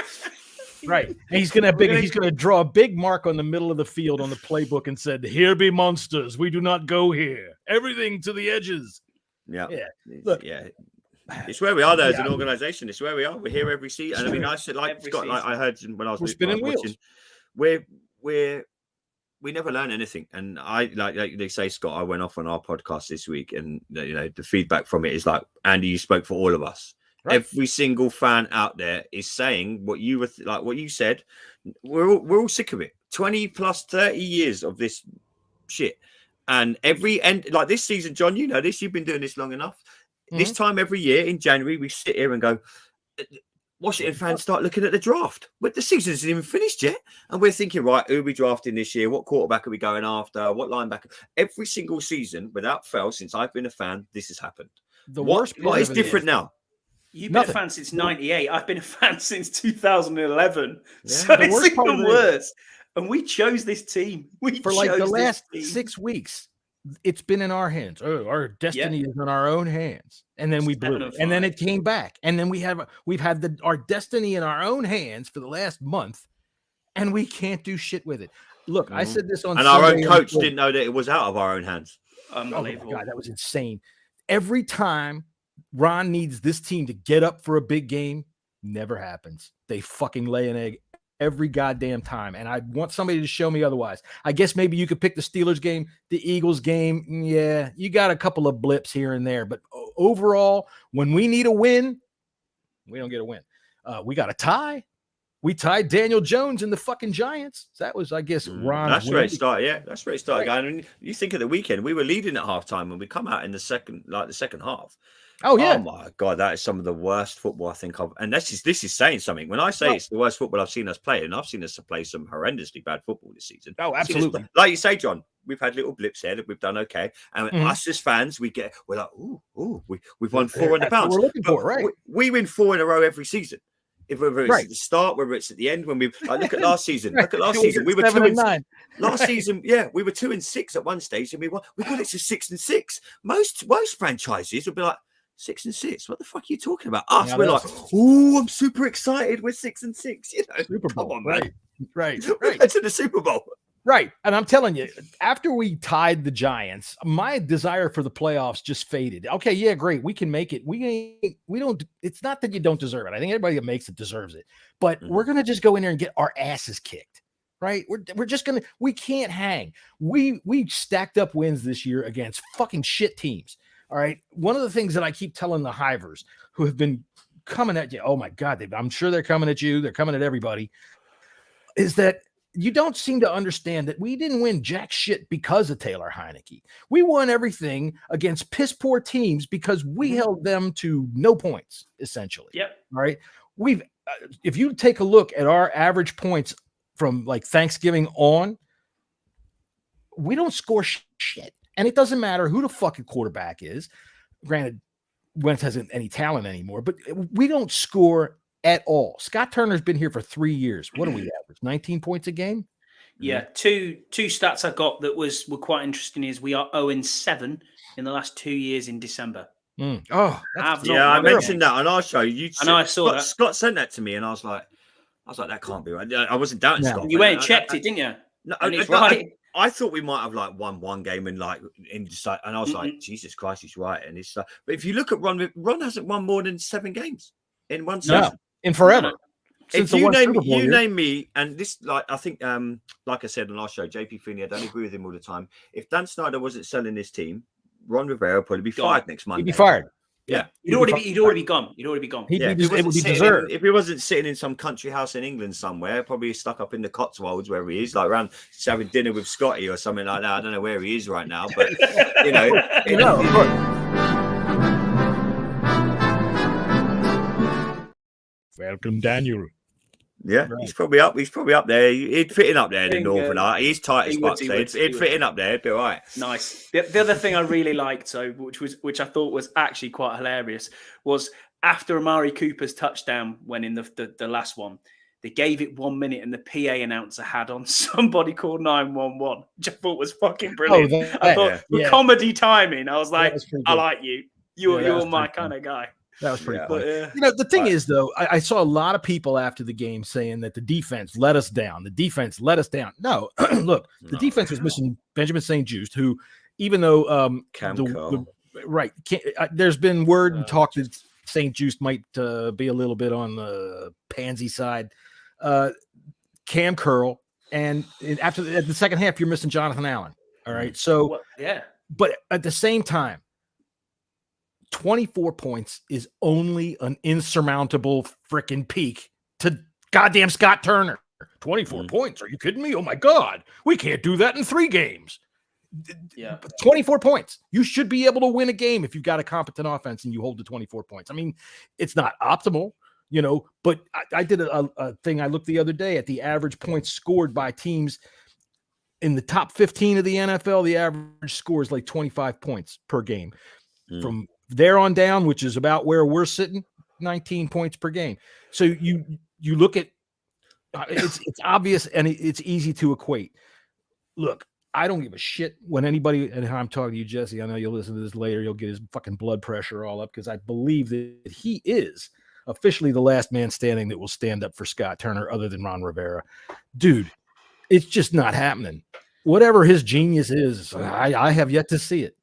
Speaker 1: Right. And he's going to draw a big mark on the middle of the field on the playbook and said, "Here be monsters. We do not go here. Everything to the edges."
Speaker 8: Yeah.
Speaker 1: Look,
Speaker 8: it's where we are though as an organization. It's where we are. We're here every season. And I mean, I said, like Scott, like I heard when I was
Speaker 1: spinning wheels.
Speaker 8: We never learn anything. And I like they say, Scott, I went off on our podcast this week, and the feedback from it is like, Andy, you spoke for all of us. Right. Every single fan out there is saying what you were what you said. We're all sick of it. 20 plus 30 years of this shit, and every end like this season, John. You know this. You've been doing this long enough. Mm-hmm. This time every year in January, we sit here and go. Washington fans start looking at the draft. But the season isn't even finished yet, and we're thinking, right, who are we drafting this year? What quarterback are we going after? What linebacker? Every single season, without fail, since I've been a fan, this has happened. What is different now?
Speaker 6: You've been a fan since 98. I've been a fan since 2011. Yeah. So it's even worse. And we chose this team.
Speaker 1: For like the last 6 weeks, it's been in our hands. Oh, our destiny is in our own hands. And then we blew it. And then it came back. And then we've had our destiny in our own hands for the last month, and we can't do shit with it. Look, I said this on
Speaker 8: and Sunday, our own coach didn't know that it was out of our own hands.
Speaker 6: Unbelievable.
Speaker 1: Oh my God, that was insane. Every time Ron needs this team to get up for a big game, never happens. They fucking lay an egg every goddamn time. And I want somebody to show me otherwise. I guess maybe you could pick the Steelers game, the Eagles game. Yeah, you got a couple of blips here and there. But overall, when we need a win, we don't get a win. We got a tie. We tied Daniel Jones and the fucking Giants. That was, I guess, Ron's
Speaker 8: That's where it started. Yeah, that's where it started. Right. And you think of the weekend, we were leading at halftime, and we come out in the second half.
Speaker 1: Oh yeah!
Speaker 8: Oh my God, that is some of the worst football I think of. And this is saying something. When I say it's the worst football I've seen us play, and I've seen us play some horrendously bad football this season.
Speaker 1: Oh, absolutely.
Speaker 8: Like you say, John, we've had little blips here that we've done okay, and us as fans, we're like, we've won 400 pounds.
Speaker 1: We're looking for, right?
Speaker 8: We win 4 in a row every season. Whether it's at the start, whether it's at the end, when we look at last season. Look at last season. We were 2-9. Last season, we were 2-6 at one stage, and we got it to 6-6. Most franchises would be like 6-6. What the fuck are you talking about? Us, we're like, I'm super excited. We're 6-6.
Speaker 1: Super Bowl,
Speaker 8: come on, man.
Speaker 1: Right.
Speaker 8: To the Super Bowl.
Speaker 1: Right. And I'm telling you, after we tied the Giants, my desire for the playoffs just faded. Okay, yeah, great. We can make it. We don't, it's not that you don't deserve it. I think everybody that makes it deserves it. But we're going to just go in there and get our asses kicked. Right? We're just going to, we can't hang. We stacked up wins this year against fucking shit teams. All right. One of the things that I keep telling the Hivers who have been coming at you, oh my God, I'm sure they're coming at you. They're coming at everybody, is that you don't seem to understand that we didn't win jack shit because of Taylor Heineke. We won everything against piss poor teams because we held them to no points, essentially.
Speaker 6: Yep.
Speaker 1: All right. If you take a look at our average points from like Thanksgiving on, we don't score shit. And it doesn't matter who the fucking quarterback is. Granted, Wentz hasn't any talent anymore, but we don't score at all. Scott Turner's been here for 3 years. What do we average? 19 points a game?
Speaker 6: Yeah. Two stats I got that were quite interesting is we are 0-7 in the last 2 years in December.
Speaker 1: Oh,
Speaker 8: I mentioned that on our show.
Speaker 6: I saw that.
Speaker 8: Scott sent that to me, and I was like, that can't be right. I wasn't doubting Scott.
Speaker 6: You went and checked it, didn't you?
Speaker 8: No,
Speaker 6: right.
Speaker 8: I thought we might have won one game and I was like, Jesus Christ, he's right. And it's but if you look at Ron hasn't won more than 7 games in one season
Speaker 1: in forever.
Speaker 8: If you name me, and this, I think, like I said on our show, JP Feeney, I don't agree with him all the time. If Dan Snyder wasn't selling his team, Ron Rivera would probably be fired next Monday.
Speaker 1: He'd be fired.
Speaker 8: Yeah,
Speaker 6: he'd already be gone.
Speaker 1: It would be deserved.
Speaker 8: If he wasn't sitting in some country house in England somewhere, probably stuck up in the Cotswolds wherever he is, like around having dinner with Scotty or something like that. I don't know where he is right now, but
Speaker 1: Welcome, Daniel.
Speaker 8: Yeah, right. He's probably up there. He'd fit in up there in the Northern Art. He's tight as fuck, so he'd fit in up there. It'd be all right.
Speaker 6: Nice. The other thing I really liked, which I thought was actually quite hilarious, was after Amari Cooper's touchdown, when in the last one, they gave it 1 minute, and the PA announcer had on somebody called 911, which I thought was fucking brilliant. I thought comedy timing. I was like, I like you. You're my kind of guy.
Speaker 1: That was pretty cool. The thing is, though, I saw a lot of people after the game saying that the defense let us down. The defense let us down. No, look, the defense was missing Benjamin St. Juste, who, even though there's been word and talk that St. Juste might be a little bit on the pansy side. Cam Curl, and at the second half, you're missing Jonathan Allen. All right, so but at the same time, 24 points is only an insurmountable freaking peak to goddamn Scott Turner. 24 points? Are you kidding me? Oh my God. We can't do that in 3 games. 24 points. You should be able to win a game if you've got a competent offense and you hold to 24 points. I mean, it's not optimal, but I did a thing. I looked the other day at the average points scored by teams in the top 15 of the NFL. The average score is like 25 points per game. From there on down, which is about where we're sitting, 19 points per game. So you look at it's obvious and it's easy to equate. Look, I don't give a shit when anybody, and I'm talking to you, Jesse, I know you'll listen to this later, you'll get his fucking blood pressure all up, because I believe that he is officially the last man standing that will stand up for Scott Turner other than Ron Rivera. Dude, it's just not happening. Whatever his genius is, I have yet to see it.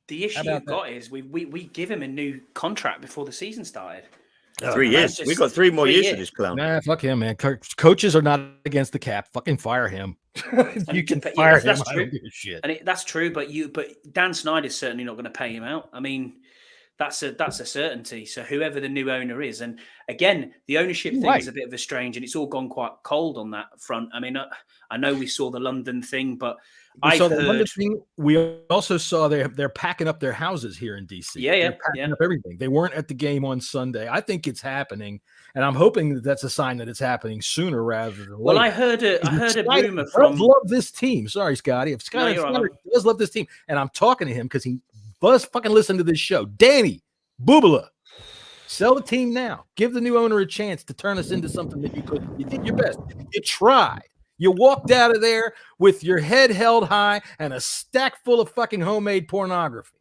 Speaker 6: The issue you've got is we give him a new contract before the season started.
Speaker 8: 3 years. We've got 3 more years for this clown.
Speaker 1: Nah, fuck him, man. Coaches are not against the cap. Fucking fire him. You can fire him.
Speaker 6: That's true. Shit. And that's true, but Dan Snyder's certainly not going to pay him out. I mean, that's a certainty. So whoever the new owner is, and again, the ownership thing is a bit of a strange, and it's all gone quite cold on that front. I mean, I know we saw the London thing, but
Speaker 1: we also saw they're packing up their houses here in DC. They're packing up everything. They weren't at the game on Sunday. I think it's happening, and I'm hoping that that's a sign that it's happening sooner rather than later.
Speaker 6: Well, I heard a rumor from.
Speaker 1: I love this team. Sorry, Scotty. If Scotty does love this team, and I'm talking to him because he does fucking listen to this show. Danny Bubala, sell the team now. Give the new owner a chance to turn us into something that you could. You did your best. You tried. You walked out of there with your head held high and a stack full of fucking homemade pornography.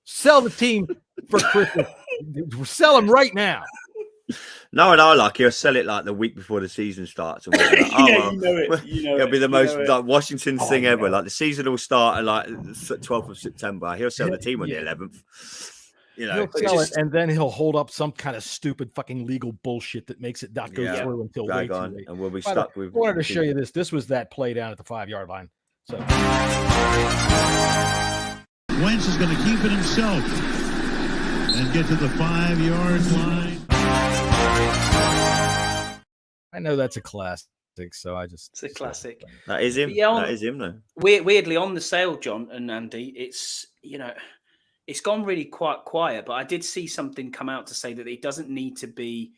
Speaker 1: Sell the team for Christmas. Sell them right now.
Speaker 8: No, and I like he'll sell it like the week before the season starts. And it'll be the most like Washington thing ever. Like the season will start at like the 12th of September. He'll sell the team on the 11th.
Speaker 1: He'll sell it, and then he'll hold up some kind of stupid fucking legal bullshit that makes it not go through until way too late.
Speaker 8: And we'll be stuck with.
Speaker 1: I wanted to show you this. This was that play down at the 5-yard line. So
Speaker 9: Wentz is going to keep it himself and get to the 5-yard line.
Speaker 6: I
Speaker 1: know that's a classic, so it's
Speaker 6: a classic.
Speaker 8: That is him. That is him, though.
Speaker 6: Weirdly, on the sale, John and Andy, it's it's gone really quite quiet, but I did see something come out to say that it doesn't need to be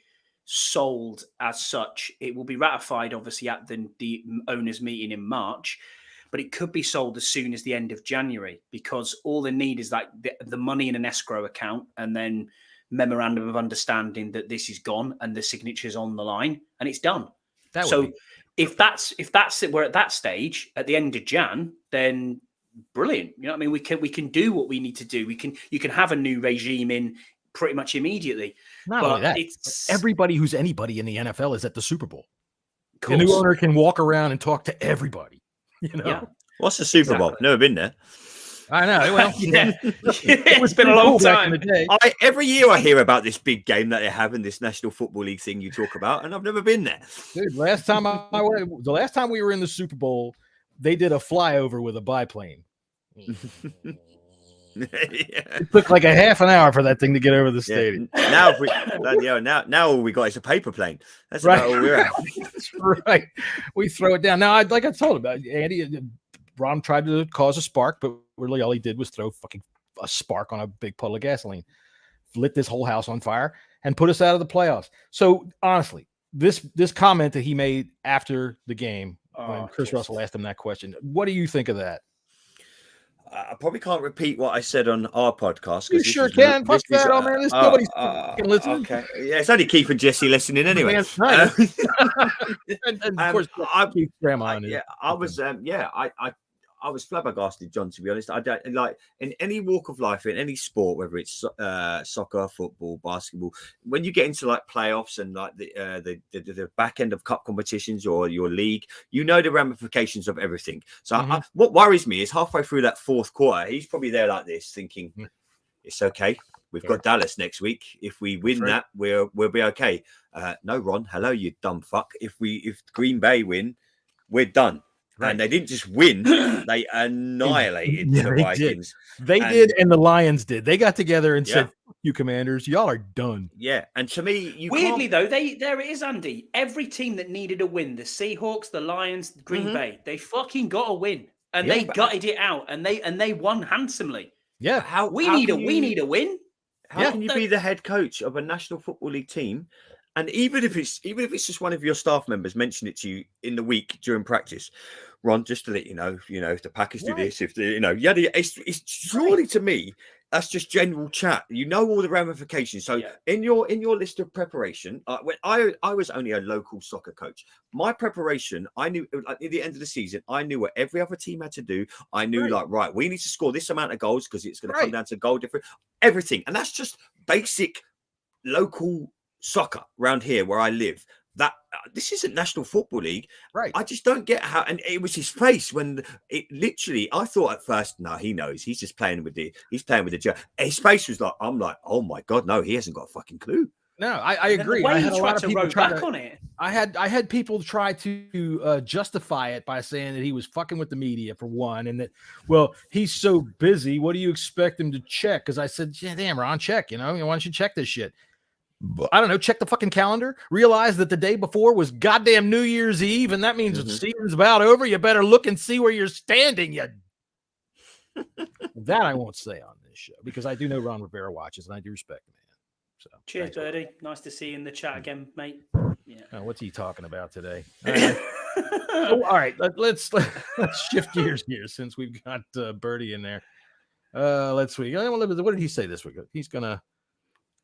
Speaker 6: sold as such. It will be ratified, obviously, at the owners' meeting in March, but it could be sold as soon as the end of January, because all they need is like the money in an escrow account and then memorandum of understanding that this is gone and the signature's on the line, and it's done. If that's it, we're at that stage at the end of Jan, then brilliant. You know what I mean? We can do what we need to do. You can have a new regime in pretty much immediately.
Speaker 1: Not only that, everybody who's anybody in the NFL is at the Super Bowl. The new owner can walk around and talk to everybody. You know,
Speaker 6: yeah.
Speaker 8: What's the Super Bowl? Never been there.
Speaker 1: I know. Well,
Speaker 6: it's been a long time.
Speaker 1: Back in the day.
Speaker 8: Every year I hear about this big game that they have in this National Football League thing you talk about, and I've never been there.
Speaker 1: Dude, the last time we were in the Super Bowl, they did a flyover with a biplane. It took like a half an hour for that thing to get over the stadium.
Speaker 8: Now all we got is a paper plane. That's right. About all we're at.
Speaker 1: That's right. We throw it down. Now, like I told about Andy, Ron tried to cause a spark, but really all he did was throw fucking a spark on a big puddle of gasoline, lit this whole house on fire, and put us out of the playoffs. So honestly, this comment that he made after the game when Chris Russell asked him that question, what do you think of that?
Speaker 8: I probably can't repeat what I said on our podcast.
Speaker 1: You sure can. Fuck that, man. There's nobody's listening.
Speaker 8: Okay. Yeah, it's only Keith and Jesse listening anyway.
Speaker 1: and of course, Keith's grandma.
Speaker 8: I was flabbergasted, John, to be honest. I don't like in any walk of life, in any sport, whether it's soccer, football, basketball, when you get into like playoffs and like the back end of cup competitions or your league, you know the ramifications of everything. So what worries me is halfway through that fourth quarter, he's probably there like this thinking, it's okay. We've got Dallas next week. If we win that, we'll be okay. No, Ron, hello, you dumb fuck. If Green Bay win, we're done. Right. And they didn't just win; they annihilated the Vikings.
Speaker 1: They did, and the Lions did. They got together and said, "You Commanders, y'all are done."
Speaker 8: Yeah, and to me,
Speaker 6: weirdly though, there it is, Andy. Every team that needed a win—the Seahawks, the Lions, Green Bay—they fucking got a win, and they gutted it out, and they won handsomely.
Speaker 1: Yeah,
Speaker 6: we need a win.
Speaker 8: How can you be the head coach of a National Football League team? And even if it's just one of your staff members mention it to you in the week during practice, Ron, just to let you know, if the Packers do this, if it's surely to me, that's just general chat. You know all the ramifications. So in your list of preparation, when I was only a local soccer coach, my preparation, I knew at the end of the season, I knew what every other team had to do. I knew we need to score this amount of goals because it's going to come down to goal difference, everything, and that's just basic local soccer around here where I live. That this isn't National Football League,
Speaker 1: right?
Speaker 8: I just don't get how. And it was his face when it literally. I thought at first, no, he knows. He's just playing with the joke. His face was like, I'm like, oh my god, no, he hasn't got a fucking clue.
Speaker 1: No, I agree.
Speaker 6: The way
Speaker 1: I had
Speaker 6: he
Speaker 1: a lot
Speaker 6: tried
Speaker 1: of
Speaker 6: to
Speaker 1: people
Speaker 6: row back on it.
Speaker 1: I had people try to justify it by saying that he was fucking with the media for one, and that he's so busy. What do you expect him to check? Because I said, yeah, damn, Ron, check. Why don't you check this shit? I don't know, check the fucking calendar, realize that the day before was goddamn New Year's Eve, and that means the season's about over. You better look and see where you're standing. That I won't say on this show because I do know Ron Rivera watches and I do respect the man. So
Speaker 6: cheers, Birdie. Nice to see you in the chat again, mate. Yeah.
Speaker 1: What's he talking about today? All right, let's shift gears here since we've got Birdie in there. Let's see. What did he say this week?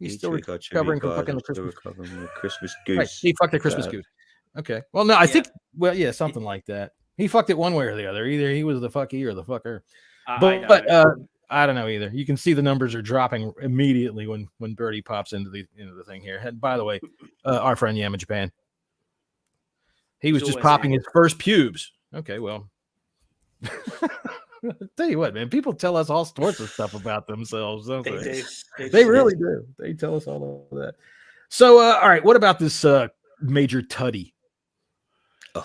Speaker 1: He's still recovering from fucking the
Speaker 8: Christmas goose.
Speaker 1: Right. He fucked the Christmas goose. Okay. Well, no, I think, something like that. He fucked it one way or the other. Either he was the fucky or the fucker. But I don't know either. You can see the numbers are dropping immediately when Birdie pops into the thing here. And by the way, our friend Yama Japan, he was just popping his first pubes. Okay, well. I'll tell you what, man, people tell us all sorts of stuff about themselves, don't they? They really do. They tell us all of that. So, all right, what about this Major Tuddy?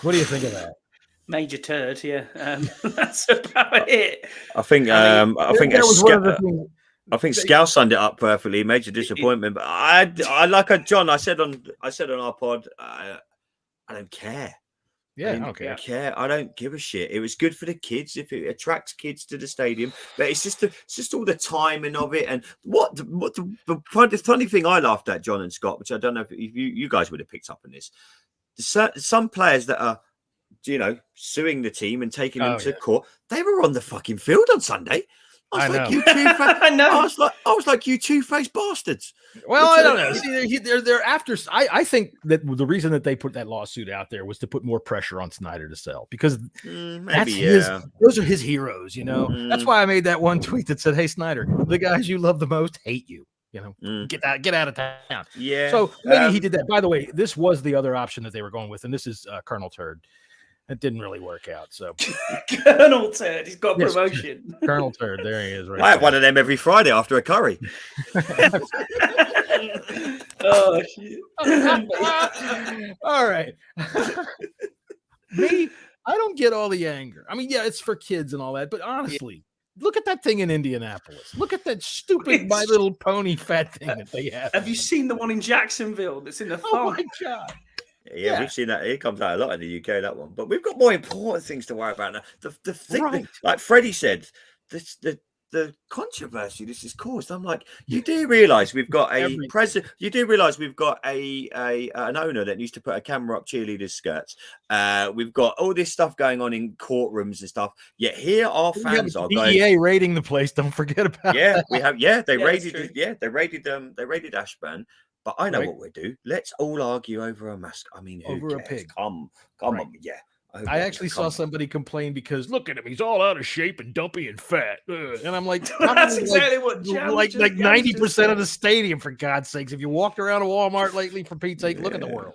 Speaker 1: What do you think of that?
Speaker 6: Major turd, yeah. That's about it.
Speaker 8: I think Scouse summed it up perfectly. Major disappointment, but I like John. I said on our pod, I don't care.
Speaker 1: Yeah,
Speaker 8: I don't care. I don't give a shit. It was good for the kids if it attracts kids to the stadium, but it's just all the timing of it. And the funny thing I laughed at, John and Scott, which I don't know if you guys would have picked up on this. Some players that are, suing the team and taking them to court, they were on the fucking field on Sunday. I know. I was like, you two-faced bastards.
Speaker 1: Well, I don't know. See, they're after. I think that the reason that they put that lawsuit out there was to put more pressure on Snyder to sell, because those are his heroes. That's why I made that one tweet that said, "Hey, Snyder, the guys you love the most hate you. Get out of town."
Speaker 8: Yeah.
Speaker 1: So maybe he did that. By the way, this was the other option that they were going with, and this is Colonel Turd. It didn't really work out. So
Speaker 6: Colonel Turd, he's got promotion.
Speaker 1: Colonel Turd, there he is. Right.
Speaker 8: I have one of them every Friday after a curry.
Speaker 6: Oh shit!
Speaker 1: All right. Me, I don't get all the anger. I mean, yeah, it's for kids and all that, but honestly, look at that thing in Indianapolis. Look at that stupid My Little Pony fat thing that they have.
Speaker 6: Have you seen the one in Jacksonville that's in the thong?
Speaker 1: Oh my God.
Speaker 8: Yeah, we've seen that. It comes out a lot in the UK, that one. But we've got more important things to worry about now. The thing that, like Freddie said, the controversy this has caused. I'm like, you do realise we've got a president. You do realise we've got an owner that needs to put a camera up cheerleaders' skirts. We've got all this stuff going on in courtrooms and stuff. Yet here our fans are
Speaker 1: DEA raiding the place. Don't forget about that.
Speaker 8: We have. Yeah, they raided. Yeah, they raided Ashburn. But I know what we'll do. Let's all argue over a mask. I mean,
Speaker 1: over a pig.
Speaker 8: Come on, yeah.
Speaker 1: I actually saw somebody complain because look at him, he's all out of shape and dumpy and fat. And I'm like,
Speaker 6: that's exactly what
Speaker 1: like 90% of the stadium, for God's sakes. If you walked around a Walmart lately, for Pete's sake, look at the world.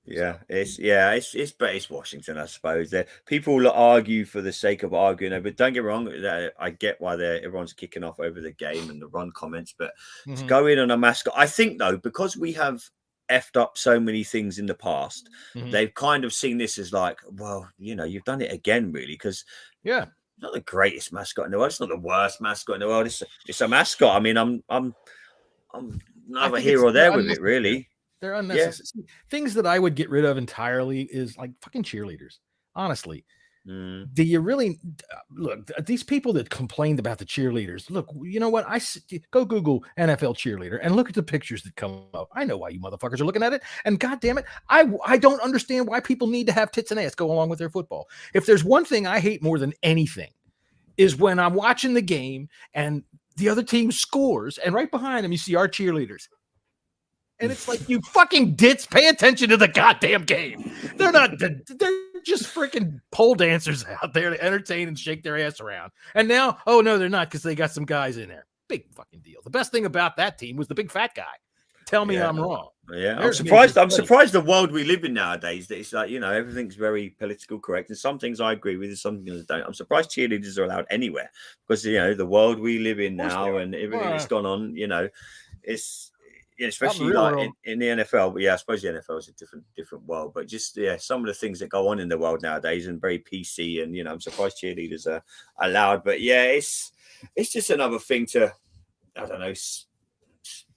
Speaker 8: Yeah, it's Washington, I suppose. People argue for the sake of arguing, but don't get me wrong. I get why everyone's kicking off over the game and the run comments, but to go in on a mascot, I think though, because we have effed up so many things in the past, they've kind of seen this as like, well, you've done it again, really, because it's not the greatest mascot in the world. It's not the worst mascot in the world. It's a mascot. I mean, I'm neither here or there with it, really.
Speaker 1: They're unnecessary. Yeah. Things that I would get rid of entirely is like fucking cheerleaders. Honestly, do you really look? These people that complained about the cheerleaders. Look, you know what? Go Google NFL cheerleader and look at the pictures that come up. I know why you motherfuckers are looking at it. And God damn it, I don't understand why people need to have tits and ass go along with their football. If there's one thing I hate more than anything, is when I'm watching the game and the other team scores, and right behind them you see our cheerleaders. And it's like, you fucking dits, pay attention to the goddamn game. They're just freaking pole dancers out there to entertain and shake their ass around. And now, oh no, they're not, because they got some guys in there. Big fucking deal. The best thing about that team was the big fat guy. Tell me I'm wrong.
Speaker 8: Yeah, I'm surprised the world we live in nowadays, that it's like, everything's very political correct. And some things I agree with and some things I don't. I'm surprised cheerleaders are allowed anywhere, because, the world we live in now and everything that's gone on, it's... Yeah, especially like in the NFL, but I suppose the NFL is a different world. But just some of the things that go on in the world nowadays, and very PC, and I'm surprised cheerleaders are allowed. But it's just another thing to, I don't know,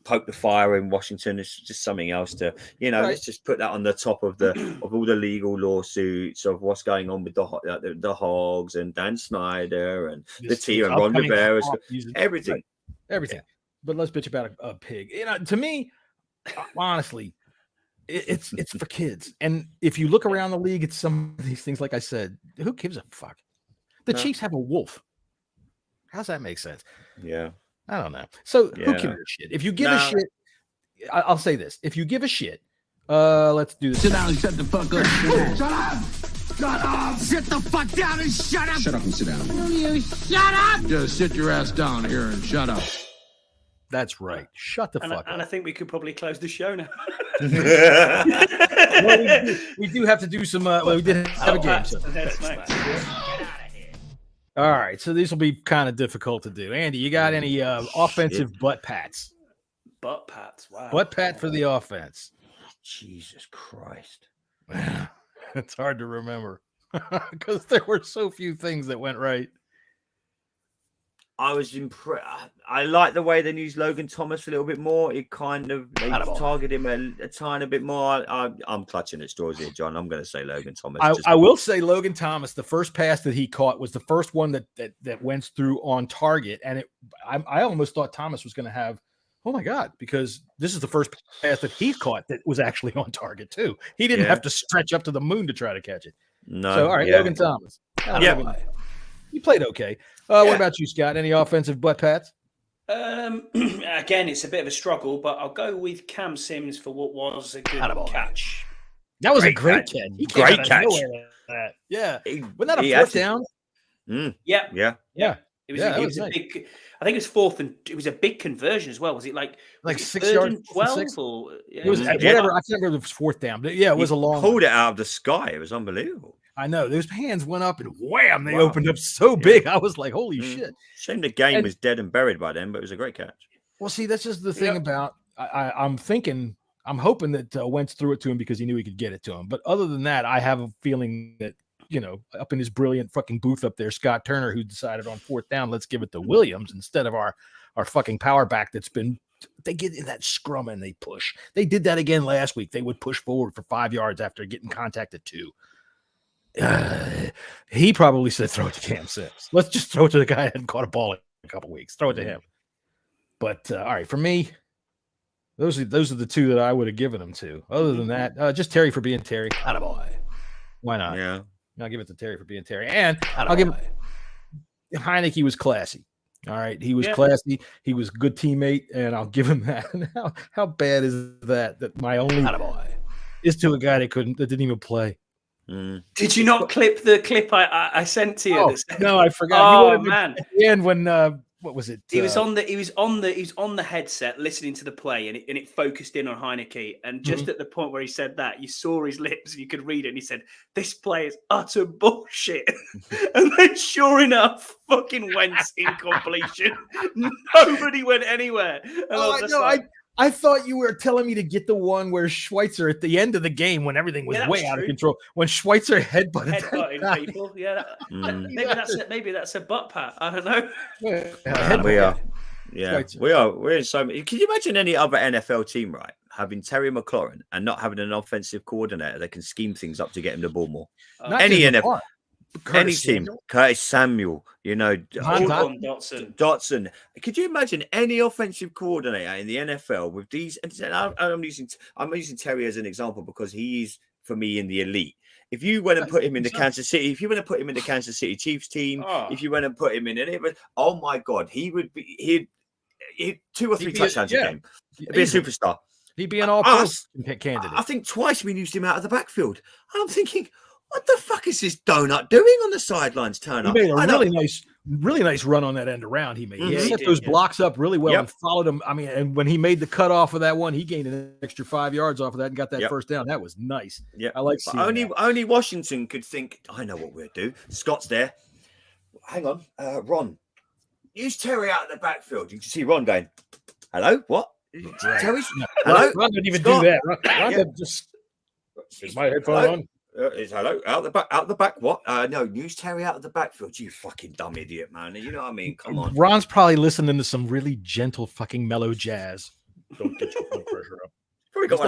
Speaker 8: poke the fire in Washington. It's just something else to, let's just put that on the top of all the legal lawsuits of what's going on with the Hogs and Dan Snyder and the team and Ron Rivera, everything.
Speaker 1: Yeah. But let's bitch about a pig. To me, honestly, it's for kids. And if you look around the league, it's some of these things, like I said, who gives a fuck? The Chiefs have a wolf. How's that make sense?
Speaker 8: Yeah.
Speaker 1: I don't know. So who gives a shit? If you give a shit, I'll say this. If you give a shit, let's do this.
Speaker 5: Sit down and shut the fuck up.
Speaker 3: Shut up! Shut up! Sit the fuck down and shut up!
Speaker 5: Shut up and sit down.
Speaker 3: Will you shut up?
Speaker 5: Just sit your ass down here and shut up.
Speaker 1: That's right. Shut the fuck up.
Speaker 6: And I think we could probably close the show now.
Speaker 1: Well, we do have to do some. We did have a game. So. All right. So these will be kind of difficult to do. Andy, you got any offensive butt pats?
Speaker 6: Butt pats. Wow.
Speaker 1: Butt pat for the offense.
Speaker 8: Jesus Christ.
Speaker 1: It's hard to remember because there were so few things that went right.
Speaker 8: I was impressed. I like the way they used Logan Thomas a little bit more. It kind of targeted him a tiny bit more. I'm clutching at straws here, John. I'm going to say Logan Thomas.
Speaker 1: I will say Logan Thomas. The first pass that he caught was the first one that went through on target, and I almost thought Thomas was going to have. Oh my God! Because this is the first pass that he caught that was actually on target too. He didn't have to stretch up to the moon to try to catch it.
Speaker 8: No.
Speaker 1: So all right, Logan Thomas. He played okay. What about you, Scott? Any offensive butt pats?
Speaker 6: Again, it's a bit of a struggle, but I'll go with Cam Sims for what was a good catch.
Speaker 1: That was a great catch.
Speaker 8: Great catch.
Speaker 1: Yeah. Wasn't that a fourth down?
Speaker 6: Yeah. It was
Speaker 1: nice.
Speaker 6: a big. I think it was fourth, and it was a big conversion as well. Was it like
Speaker 1: 6 yards,
Speaker 6: 12 or
Speaker 1: it was whatever? I can't remember if it was fourth down, but yeah, it was a long.
Speaker 8: Pulled it out of the sky. It was unbelievable.
Speaker 1: I know those hands went up and wham, they opened up so big. I was like, holy shit!
Speaker 8: Shame the game was dead and buried by then, but it was a great catch.
Speaker 1: Well, see, that's just the thing about. I'm hoping that Wentz threw it to him because he knew he could get it to him. But other than that, I have a feeling that, up in his brilliant fucking booth up there, Scott Turner, who decided on fourth down, let's give it to Williams instead of our fucking power back they get in that scrum and they push. They did that again last week. They would push forward for 5 yards after getting contact at 2. He probably said throw it to Cam Sims. Let's just throw it to the guy that hadn't caught a ball in a couple weeks. Throw it to him. But all right, for me, those are the two that I would have given him to. Other than that, just Terry for being Terry. Attaboy. Why not?
Speaker 8: Yeah.
Speaker 1: I'll give it to Terry for being Terry. And I'll give him Heineke was classy. All right. He was classy. He was a good teammate, and I'll give him that. How bad is that my only is to a guy that didn't even play.
Speaker 6: Did you not clip the clip I sent to you?
Speaker 1: No, I forgot.
Speaker 6: Oh man!
Speaker 1: At the end when what was it?
Speaker 6: He was on the headset listening to the play, and it focused in on Heineke. And just at the point where he said that, you saw his lips and you could read it. And he said, "This play is utter bullshit." And then, sure enough, fucking Wentz incompletion. Nobody went anywhere. And
Speaker 1: I thought you were telling me to get the one where Schweitzer at the end of the game when everything was way out of control. When Schweitzer headbutting
Speaker 6: people, maybe that's a butt pat. I don't know.
Speaker 8: We're in so many. Can you imagine any other NFL team, right, having Terry McLaurin and not having an offensive coordinator that can scheme things up to get him the ball more? Any NFL. Any team, Curtis Samuel, Dotson. Could you imagine any offensive coordinator in the NFL with these? And I'm using Terry as an example because he is, for me, in the elite. If you went and put him in the Kansas City, Chiefs team, if you went and put him in it, oh my God, he'd 2 or 3 touchdowns a game. He'd be a superstar.
Speaker 1: He'd be an all-pro candidate.
Speaker 8: I think twice we used him out of the backfield. I'm thinking, what the fuck is this donut doing on the sidelines, Turner?
Speaker 1: He made a really nice run on that end around. He made. He set those blocks up really well and followed him. I mean, and when he made the cut off of that one, he gained an extra 5 yards off of that and got that first down. That was nice.
Speaker 8: Yeah,
Speaker 1: I like seeing that.
Speaker 8: Only Washington could think, I know what we'll do. Scott's there. Hang on, Ron. Use Terry out of the backfield. You can see Ron going, hello, what? Terry's? Hello?
Speaker 1: Ron didn't even do that. Ron just... Is my headphone on?
Speaker 8: Hello, out the back. What? No, use Terry out of the backfield. You fucking dumb idiot, man. You know what I mean? Come on.
Speaker 1: Ron's probably listening to some really gentle, fucking mellow jazz. Don't get your blood pressure up.
Speaker 8: We got one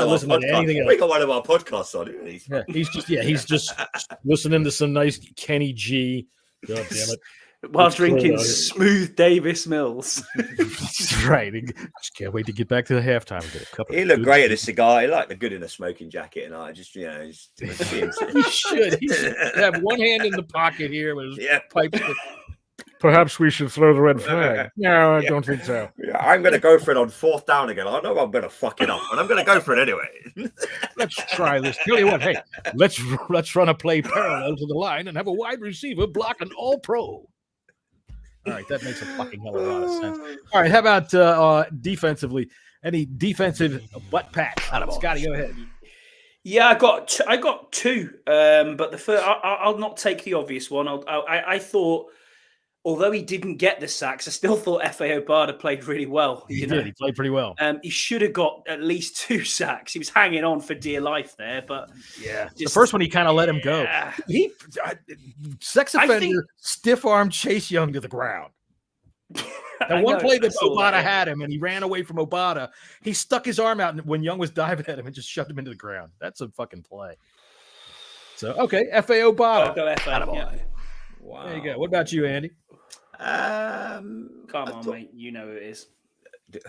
Speaker 8: of our podcasts on, isn't he?
Speaker 1: Yeah, he's just listening to some nice Kenny G. God damn it.
Speaker 6: While drinking smooth Davis Mills.
Speaker 1: That's right. Just can't wait to get back to the halftime and get a cup of
Speaker 8: He looked great at a cigar. He looked good in a smoking jacket. And I just,
Speaker 1: he should. He should have one hand in the pocket here with his pipe. Perhaps we should throw the red flag. No, I don't think so.
Speaker 8: Yeah, I'm going to go for it on 4th down again. I know I'm going to fuck it up, but I'm going to go for it anyway.
Speaker 1: Let's try this. Tell you what, hey, let's run a play parallel to the line and have a wide receiver block an all-pro. All right, that makes a fucking hell of a lot of sense. All right, how about defensively? Any defensive butt pats? Scotty, go ahead.
Speaker 6: Yeah, I got 2, but the first, I'll not take the obvious one. I thought, although he didn't get the sacks, I still thought F.A. Obada played really well.
Speaker 1: He did. He played pretty well.
Speaker 6: He should have got at least 2 sacks. He was hanging on for dear life there, but
Speaker 1: the first one he kind of let him go. Sex offender stiff arm Chase Young to the ground. That one play that Obada had him, and he ran away from Obada. He stuck his arm out when Young was diving at him and just shoved him into the ground. That's a fucking play. So okay, F.A. Obada.
Speaker 6: I'll go F.A.
Speaker 1: Wow. There you go. What about you, Andy?
Speaker 6: Come on, mate. You know who it is.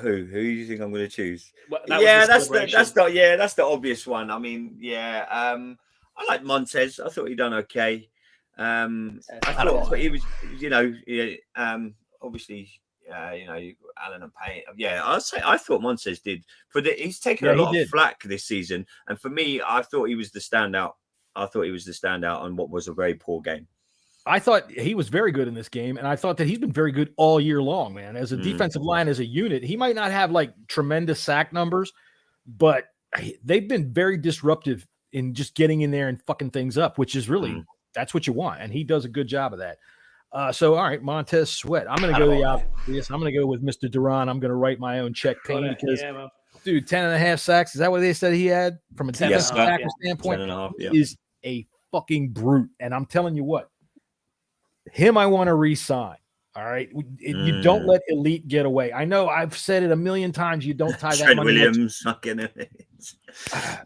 Speaker 8: Who do you think I'm going to choose?
Speaker 6: Well,
Speaker 8: that's the obvious one. I mean, I like Montez. I thought he done okay. I thought he was, obviously, Allen and Payne. Yeah, I thought Montez did. He's taken a lot of flack this season, and for me, I thought he was the standout. On what was a very poor game.
Speaker 1: I thought he was very good in this game, and I thought that he's been very good all year long, man. As a defensive line, as a unit, he might not have like tremendous sack numbers, but they've been very disruptive in just getting in there and fucking things up, which is really that's what you want, and he does a good job of that. So, all right, Montez Sweat. I'm going to go the obvious. I'm going to go with Mr. Duran. I'm going to write my own check pain because, dude, 10.5 sacks. Is that what they said he had from a defensive tackle standpoint?
Speaker 8: 10.5,
Speaker 1: is a fucking brute, and I'm telling you what. Him, I want to re-sign. All right, you don't let elite get away. I know I've said it a million times. You don't tie that much.
Speaker 8: Williams,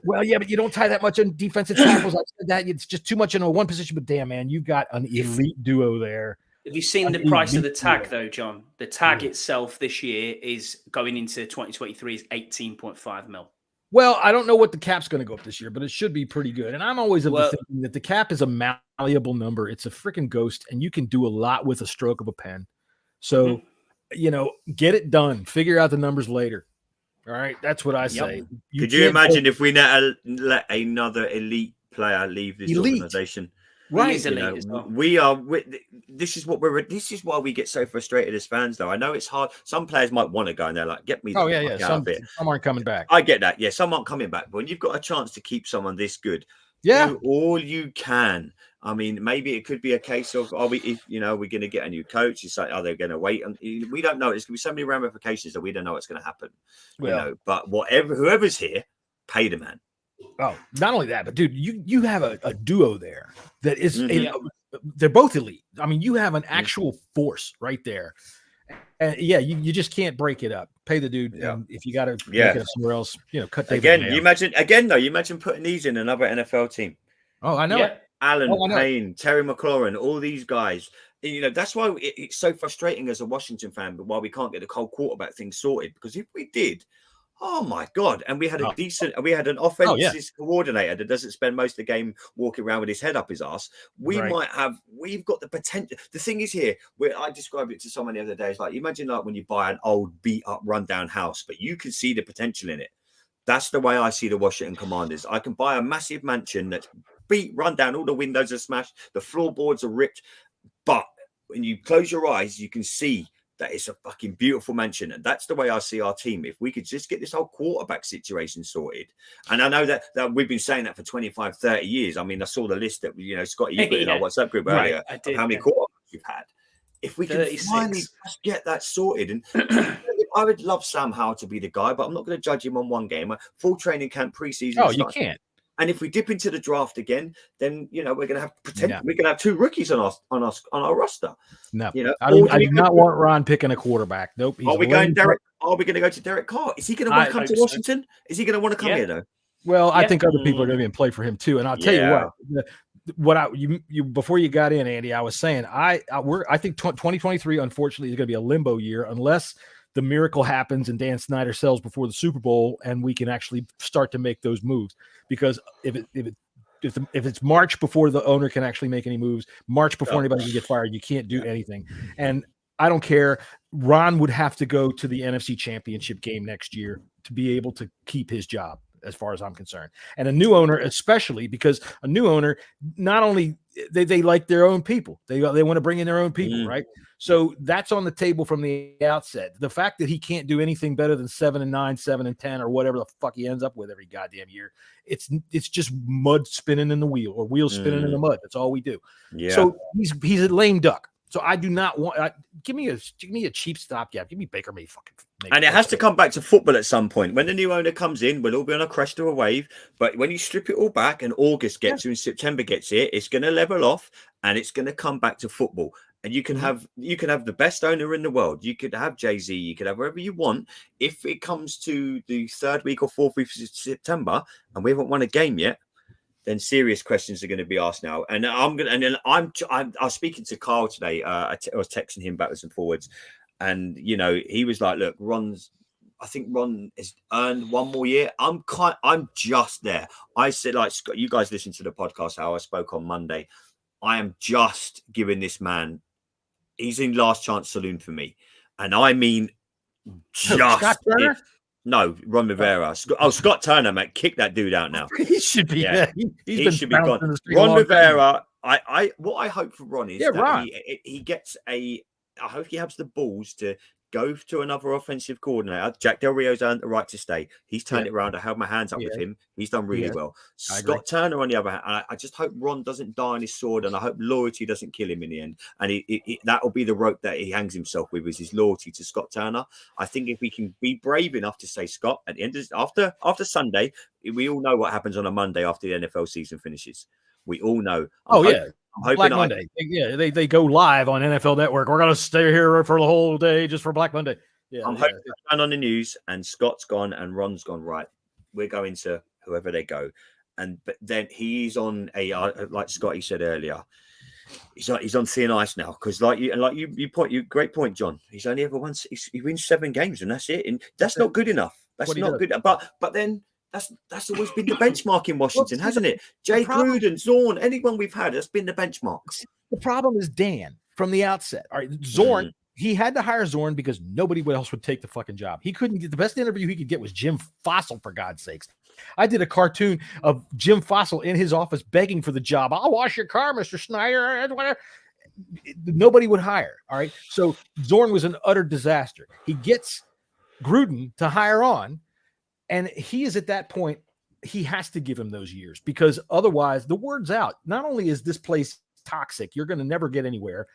Speaker 1: well, yeah, but you don't tie that much on defensive tackles. I've said that it's just too much in one position. But damn, man, you've got an elite duo there.
Speaker 6: Have you seen the price of the tag though, John? The tag itself this year is going into 2023 is 18.5 mil.
Speaker 1: Well, I don't know what the cap's going to go up this year, but it should be pretty good. And I'm always of the thinking that the cap is a malleable number. It's a freaking ghost, and you can do a lot with a stroke of a pen. So, get it done. Figure out the numbers later. All right, that's what I say.
Speaker 8: Could you imagine if we let another elite player leave this organization?
Speaker 1: Right.
Speaker 8: We are. This is why we get so frustrated as fans, though. I know it's hard. Some players might want to go and they're like, "Get me."
Speaker 1: Out of it. Some aren't coming back.
Speaker 8: I get that. Yeah, some aren't coming back. But when you've got a chance to keep someone this good, do all you can. I mean, maybe it could be a case of, we're going to get a new coach. It's like, are they going to wait? And we don't know. There's going to be so many ramifications that we don't know what's going to happen. But whoever's here, pay the man.
Speaker 1: Oh, not only that, but dude, you have a duo there that is they're both elite. I mean, you have an actual force right there. And you just can't break it up. Pay the dude. And if you got to make it up somewhere else, cut David
Speaker 8: again.
Speaker 1: down.
Speaker 8: You imagine putting these in another NFL team.
Speaker 1: Oh, I know it.
Speaker 8: Allen, Payne, Terry McLaurin, all these guys. That's why it's so frustrating as a Washington fan, but why we can't get the cold quarterback thing sorted. Because if we did, oh my God! And we had an offensive coordinator that doesn't spend most of the game walking around with his head up his ass. We've got the potential. The thing is here, where I described it to someone the other day, it's like, imagine like when you buy an old beat up rundown house, but you can see the potential in it. That's the way I see the Washington Commanders. I can buy a massive mansion that's beat, run down, all the windows are smashed, the floorboards are ripped, but when you close your eyes, you can see that it's a fucking beautiful mansion. And that's the way I see our team. If we could just get this whole quarterback situation sorted. And I know that we've been saying that for 25, 30 years. I mean, I saw the list that, Scotty, you put in our WhatsApp group earlier of how many quarterbacks you've had. If we can finally just get that sorted. And I would love Sam Howell to be the guy, but I'm not going to judge him on one game. Full training camp, preseason.
Speaker 1: Oh, you can't.
Speaker 8: And if we dip into the draft again, then we're going to have we can have two rookies on our roster.
Speaker 1: No, I do not want Ron picking a quarterback. Nope.
Speaker 8: Are we going Derek? Are we going to go to Derek Carr? Is he going to want to come to Washington? Is he going to want to come here though?
Speaker 1: Well, I think other people are going to be in play for him too. And I'll tell you what. You before you got in, Andy, I was saying I think 2023 unfortunately is going to be a limbo year unless the miracle happens and Dan Snyder sells before the Super Bowl and we can actually start to make those moves. Because if it's March before the owner can actually make any moves, March before anybody can get fired, you can't do anything. And I don't care. Ron would have to go to the NFC Championship game next year to be able to keep his job, as far as I'm concerned. And a new owner, especially because a new owner, not only they like their own people, they want to bring in their own people, right? So that's on the table from the outset. The fact that he can't do anything better than 7-9, 7-10, or whatever the fuck he ends up with every goddamn year, it's just mud spinning in the wheel or wheels spinning in the mud. That's all we do. Yeah. So he's a lame duck. So I do not want. Give me a cheap stopgap. Give me Baker Mayfield.
Speaker 8: And it has to come back to football at some point. When the new owner comes in, we'll all be on a crest of a wave. But when you strip it all back and August gets here and September gets here, it's going to level off and it's going to come back to football. And you can have the best owner in the world. You could have Jay-Z. You could have whoever you want. If it comes to the 3rd week or 4th week of September and we haven't won a game yet, then serious questions are going to be asked now. And I was speaking to Carl today. I was texting him backwards and forwards, and he was like, "Look, I think Ron has earned one more year. I'm just there." I said, like, Scott, you guys listen to the podcast how I spoke on Monday. I am just giving this man. He's in last chance saloon for me, and I mean just. No, Ron Rivera. Scott Turner, mate, kick that dude out now.
Speaker 1: He should be. Yeah.
Speaker 8: He should be gone. Ron Rivera. What I hope for Ron is that he gets a. I hope he has the balls to go to another offensive coordinator. Jack Del Rio's earned the right to stay. He's turned it around. I held my hands up with him. He's done really well. Scott Turner, on the other hand, I just hope Ron doesn't die on his sword, and I hope loyalty doesn't kill him in the end. And that will be the rope that he hangs himself with, is his loyalty to Scott Turner. I think if we can be brave enough to say, Scott, at the end of after Sunday, we all know what happens on a Monday after the NFL season finishes. We all know.
Speaker 1: Black Monday. They go live on NFL Network. We're gonna stay here for the whole day just for Black Monday.
Speaker 8: I'm hoping I turn on the news and Scott's gone and Ron's gone. Right, we're going to whoever they go, but then he's on like Scotty said earlier. He's on thin ice now because great point, John. He's only ever won. He wins 7 games and that's it. And that's not good enough. That's not good. But then. That's always been the benchmark in Washington, hasn't it? Jay Gruden, Zorn, anyone we've had, that's been the benchmark.
Speaker 1: The problem is Dan from the outset. All right, Zorn, he had to hire Zorn because nobody else would take the fucking job. He couldn't get the best interview he could get was Jim Fossil, for God's sakes. I did a cartoon of Jim Fossil in his office begging for the job. I'll wash your car, Mr. Snyder. Nobody would hire. All right. So Zorn was an utter disaster. He gets Gruden to hire on. And he is at that point, he has to give him those years because otherwise the word's out. Not only is this place toxic, you're going to never get anywhere.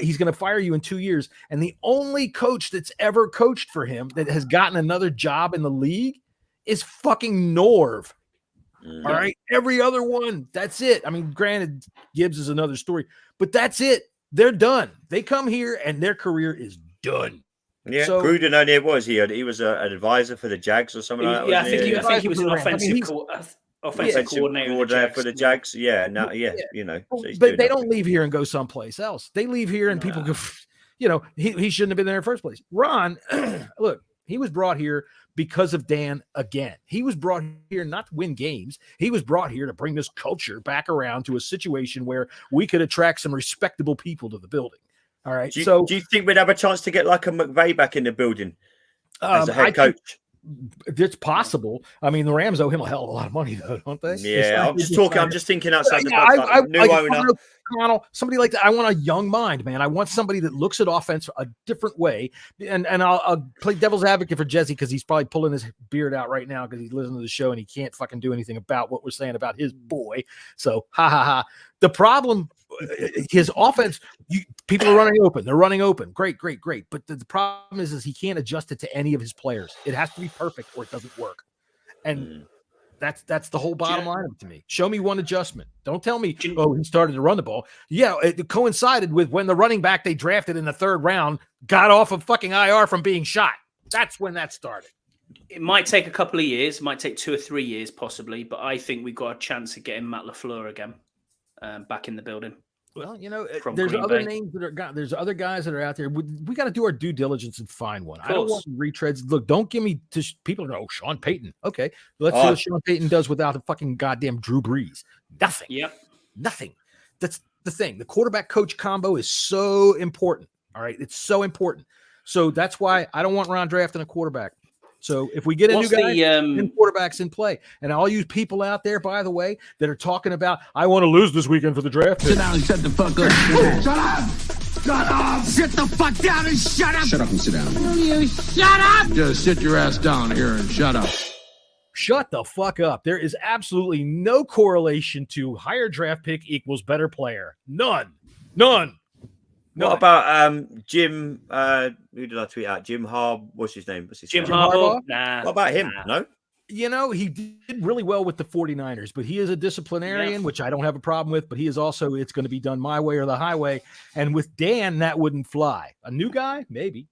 Speaker 1: He's going to fire you in 2 years. And the only coach that's ever coached for him that has gotten another job in the league is fucking Norv. All right. Every other one. That's it. I mean, granted, Gibbs is another story, but that's it. They're done. They come here and their career is done.
Speaker 8: Yeah, so, Gruden only he was an advisor for the Jags or something like that.
Speaker 6: Yeah, I think he was an offensive coordinator
Speaker 8: for the Jags. Yeah, you know. So
Speaker 1: but they don't leave here and go someplace else. They leave here and people go, you know, he shouldn't have been there in the first place. Ron, look, he was brought here because of Dan again. He was brought here not to win games. He was brought here to bring this culture back around to a situation where we could attract some respectable people to the building. All right.
Speaker 8: Do you think we'd have a chance to get like a McVay back in the building as a head coach?
Speaker 1: It's possible. I mean, the Rams owe him a hell of a lot of money, though, don't they?
Speaker 8: Yeah, I'm just talking. I'm just thinking outside the box. New owner.
Speaker 1: Connell, somebody like that. I want a young mind, man. I want somebody that looks at offense a different way. And I'll play devil's advocate for Jesse because he's probably pulling his beard out right now because he's listening to the show and he can't fucking do anything about what we're saying about his boy. So, ha. The problem, his offense, people are running open. They're running open. Great. But the problem is he can't adjust it to any of his players. It has to be perfect or it doesn't work. And that's the whole bottom line to me. Show me one adjustment. Don't tell me, he started to run the ball. Yeah, it coincided with when the running back they drafted in the 3rd round got off of fucking IR from being shot. That's when that started.
Speaker 6: It might take a couple of years. It might take 2 or 3 years possibly. But I think we've got a chance of getting Matt LaFleur again back in the building.
Speaker 1: Well, you know, there's other names that are there's other guys that are out there. We got to do our due diligence and find one. I don't want retreads. Look, don't give me to people go, Sean Payton. Okay, let's see what Sean Payton does without a fucking goddamn Drew Brees. Nothing.
Speaker 6: Yep.
Speaker 1: Nothing. That's the thing. The quarterback coach combo is so important. All right, it's so important. So that's why I don't want Ron drafting a quarterback. So if we get a new guy, quarterbacks in play, and all you people out there, by the way, that are talking about, I want to lose this weekend for the draft.
Speaker 5: Sit down and shut the fuck up.
Speaker 3: Shut up! Shut up!
Speaker 5: Sit the fuck down and shut up!
Speaker 3: Shut up and sit down.
Speaker 7: Will you shut up?
Speaker 5: Just sit your ass down here and shut up.
Speaker 1: Shut the fuck up. There is absolutely no correlation to higher draft pick equals better player. None.
Speaker 8: What about Jim? Who did I tweet out? Jim Harbaugh. What's his name?
Speaker 6: Jim Harbaugh?
Speaker 8: Nah. What about him? No.
Speaker 1: You know, he did really well with the 49ers, but he is a disciplinarian, which I don't have a problem with. But he is also, it's going to be done my way or the highway. And with Dan, that wouldn't fly. A new guy, maybe.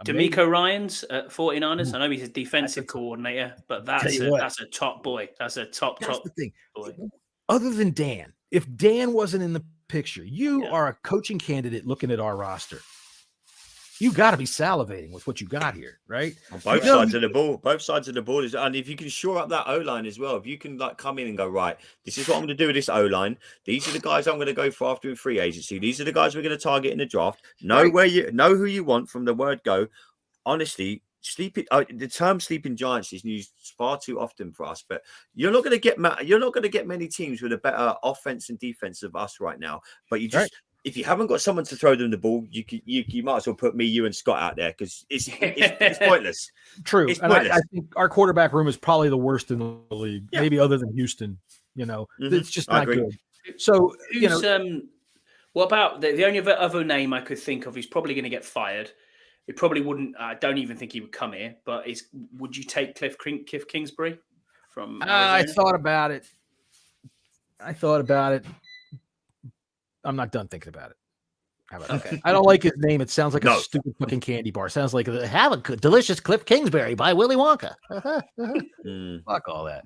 Speaker 6: D'Amico Ryans at 49ers. I know he's a defensive coordinator, but that's a top boy. That's a top
Speaker 1: the thing.
Speaker 6: boy.
Speaker 1: Other than Dan, if Dan wasn't in the picture, you are a coaching candidate looking at our roster. you got to be salivating with what you got here, right?
Speaker 8: On both sides of the ball. Both sides of the ball is, and if you can shore up that O-line as well, if you can like come in and go, right, this is what I'm going to do with this O-line. These are the guys I'm going to go for after in free agency. These are the guys we're going to target in the draft. Know who you want from the word go. Honestly, the term sleeping giants is used far too often for us, but you're not going to get many teams with a better offense and defense of us right now. But you just if you haven't got someone to throw them the ball, you might as well put me, you, and Scott out there because it's pointless.
Speaker 1: True,
Speaker 8: it's
Speaker 1: and I think our quarterback room is probably the worst in the league, maybe other than Houston. It's just not good. So
Speaker 6: what about the only other name I could think of? He's probably going to get fired. He probably wouldn't. I don't even think he would come here. But would you take Cliff Kingsbury from?
Speaker 1: I thought about it. I'm not done thinking about it. How about okay. I don't like his name. It sounds like a stupid fucking candy bar. Sounds like have a delicious Cliff Kingsbury by Willy Wonka. Fuck all that.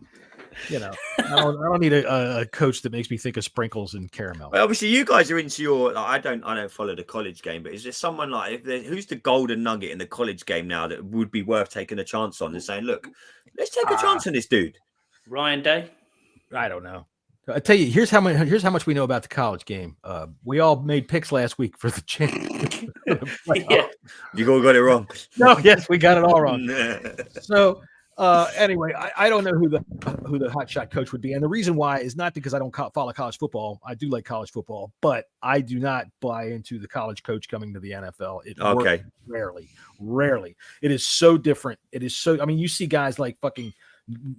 Speaker 1: I don't need a coach that makes me think of sprinkles and caramel.
Speaker 8: Well, obviously, you guys are into your. I don't follow the college game, but is there someone like who's the golden nugget in the college game now that would be worth taking a chance on and saying, look, let's take a chance on this dude?
Speaker 6: Ryan Day.
Speaker 1: I don't know. I tell you, here's how much we know about the college game. We all made picks last week for the championship.
Speaker 8: You all got it wrong.
Speaker 1: No, yes, we got it all wrong. So anyway, I don't know who the hotshot coach would be, and the reason why is not because I don't follow college football. I do like college football, but I do not buy into the college coach coming to the NFL. It works rarely. It is so different. It is so. I mean, you see guys like fucking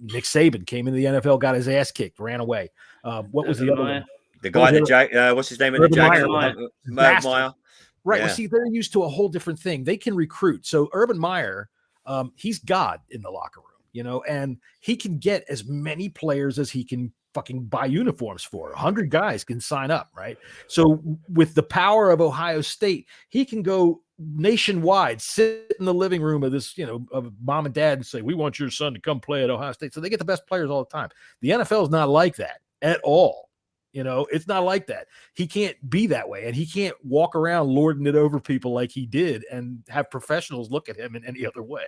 Speaker 1: Nick Saban came into the NFL, got his ass kicked, ran away. What was the other one?
Speaker 8: The guy that what's his name in the Jaguars? Meyer.
Speaker 1: Right. Yeah. Well, see, they're used to a whole different thing. They can recruit. So Urban Meyer, he's God in the locker room, and he can get as many players as he can fucking buy uniforms for. 100 guys can sign up, right? So with the power of Ohio State, he can go nationwide, sit in the living room of this, of mom and dad and say, we want your son to come play at Ohio State. So they get the best players all the time. The NFL is not like that at all. It's not like that. He can't be that way, and he can't walk around lording it over people like he did and have professionals look at him in any other way.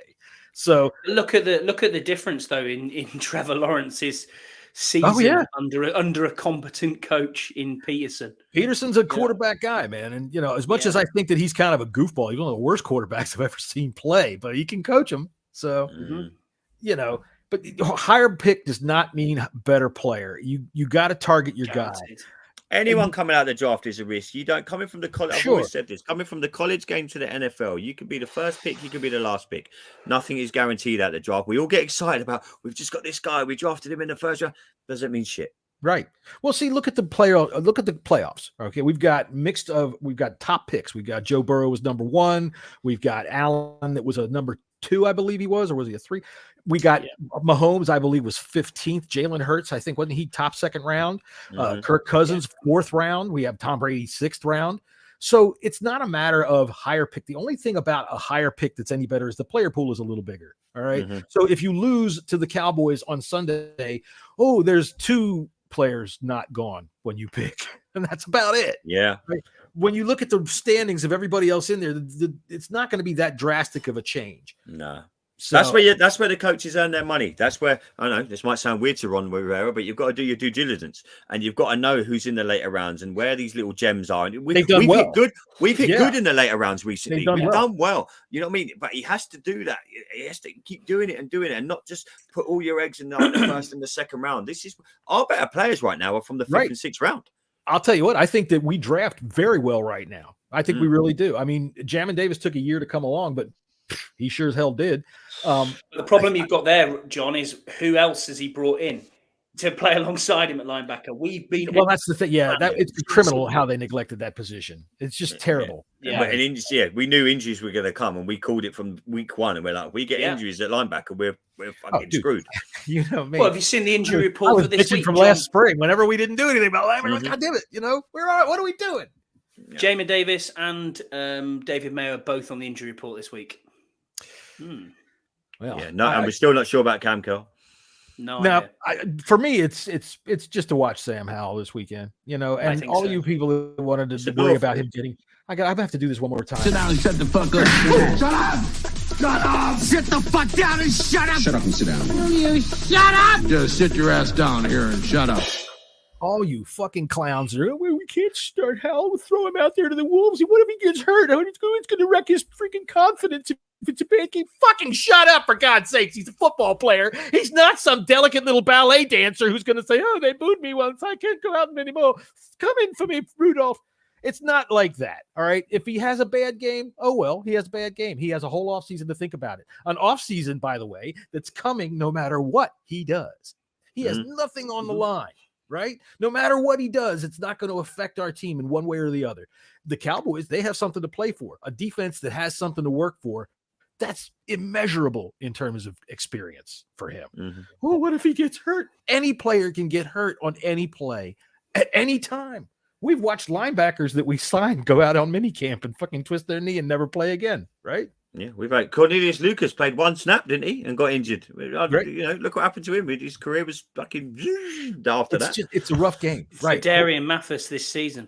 Speaker 1: So
Speaker 6: look at the difference though in Trevor Lawrence's season under a competent coach in Peterson.
Speaker 1: Peterson's a quarterback guy, man, and as much as I think that he's kind of a goofball, he's one of the worst quarterbacks I've ever seen play, but he can coach him. So but higher pick does not mean better player. You got to target your guy.
Speaker 8: Anyone coming out of the draft is a risk. You don't coming from the college. I've always said this. Coming from the college game to the NFL, you could be the first pick, you could be the last pick. Nothing is guaranteed at the draft. We all get excited about. We've just got this guy. We drafted him in the first round. Doesn't mean shit.
Speaker 1: Right. Well, see, look at the playoffs. Okay, we've got top picks. We've got Joe Burrow was number 1. We've got Allen that was a number 2, I believe he was, or was he a 3? We got Mahomes, I believe, was 15th. Jalen Hurts, I think, wasn't he top 2nd round? Kirk Cousins, 4th round. We have Tom Brady, 6th round. So it's not a matter of higher pick. The only thing about a higher pick that's any better is the player pool is a little bigger. All right. So if you lose to the Cowboys on Sunday, there's 2 players not gone when you pick, and that's about it.
Speaker 8: Yeah.
Speaker 1: Right? When you look at the standings of everybody else in there, it's not going to be that drastic of a change.
Speaker 8: No. So, that's where the coaches earn their money. That's where, I know this might sound weird to Ron Rivera, but you've got to do your due diligence, and you've got to know who's in the later rounds and where these little gems are. And we've hit good. We've hit good in the later rounds recently. We've done well. You know what I mean? But he has to do that. He has to keep doing it and not just put all your eggs in the first and the second round. This is our better players right now are from the 5th and 6th round.
Speaker 1: I'll tell you what, I think that we draft very well right now. I think we really do. I mean, Jamin Davis took a year to come along, but he sure as hell did.
Speaker 6: The problem you've got there, John, is who else has he brought in to play alongside him at linebacker?
Speaker 1: That's the thing. Yeah, it's criminal how they neglected that position. It's just terrible.
Speaker 8: Yeah. And we knew injuries were going to come, and we called it from week 1. And we're like, we get injuries at linebacker, we're fucking screwed.
Speaker 1: You know me.
Speaker 6: Well, have you seen the injury report for this week
Speaker 1: from last spring? Whenever we didn't do anything about linebacker, God damn it! What are we doing?
Speaker 6: Yeah. Jamin Davis and David Mayo are both on the injury report this week.
Speaker 8: Well, and we're still not sure about Cam Curl.
Speaker 6: No.
Speaker 1: Now, for me, it's just to watch Sam Howell this weekend, and all you people who wanted to worry about him getting. I have to do this one more time.
Speaker 5: Sit down and shut the fuck up. Shut up! Shut up! Sit the fuck down and shut up! Shut up and sit down. Will you shut up? Just sit your ass down here and shut up.
Speaker 1: All you fucking clowns are, we can't start Howell. We'll throw him out there to the Wolves. What if he gets hurt? It's going to wreck his freaking confidence. If it's a bad game, fucking shut up, for God's sakes. He's a football player. He's not some delicate little ballet dancer who's going to say, they booed me once. I can't go out anymore. Come in for me, Rudolph. It's not like that, all right? If he has a bad game, he has a bad game. He has a whole offseason to think about it. An offseason, by the way, that's coming no matter what he does. He has nothing on the line, right? No matter what he does, it's not going to affect our team in one way or the other. The Cowboys, they have something to play for, a defense that has something to work for. That's immeasurable in terms of experience for him. Well, what if he gets hurt? Any player can get hurt on any play at any time. We've watched linebackers that we signed go out on minicamp and fucking twist their knee and never play again, right?
Speaker 8: Yeah, we've had Cornelius Lucas played one snap, didn't he, and got injured.
Speaker 6: Right.
Speaker 8: Look what happened to him. His career was fucking after that.
Speaker 1: It's a rough game, right?
Speaker 6: Darian Mathis this season.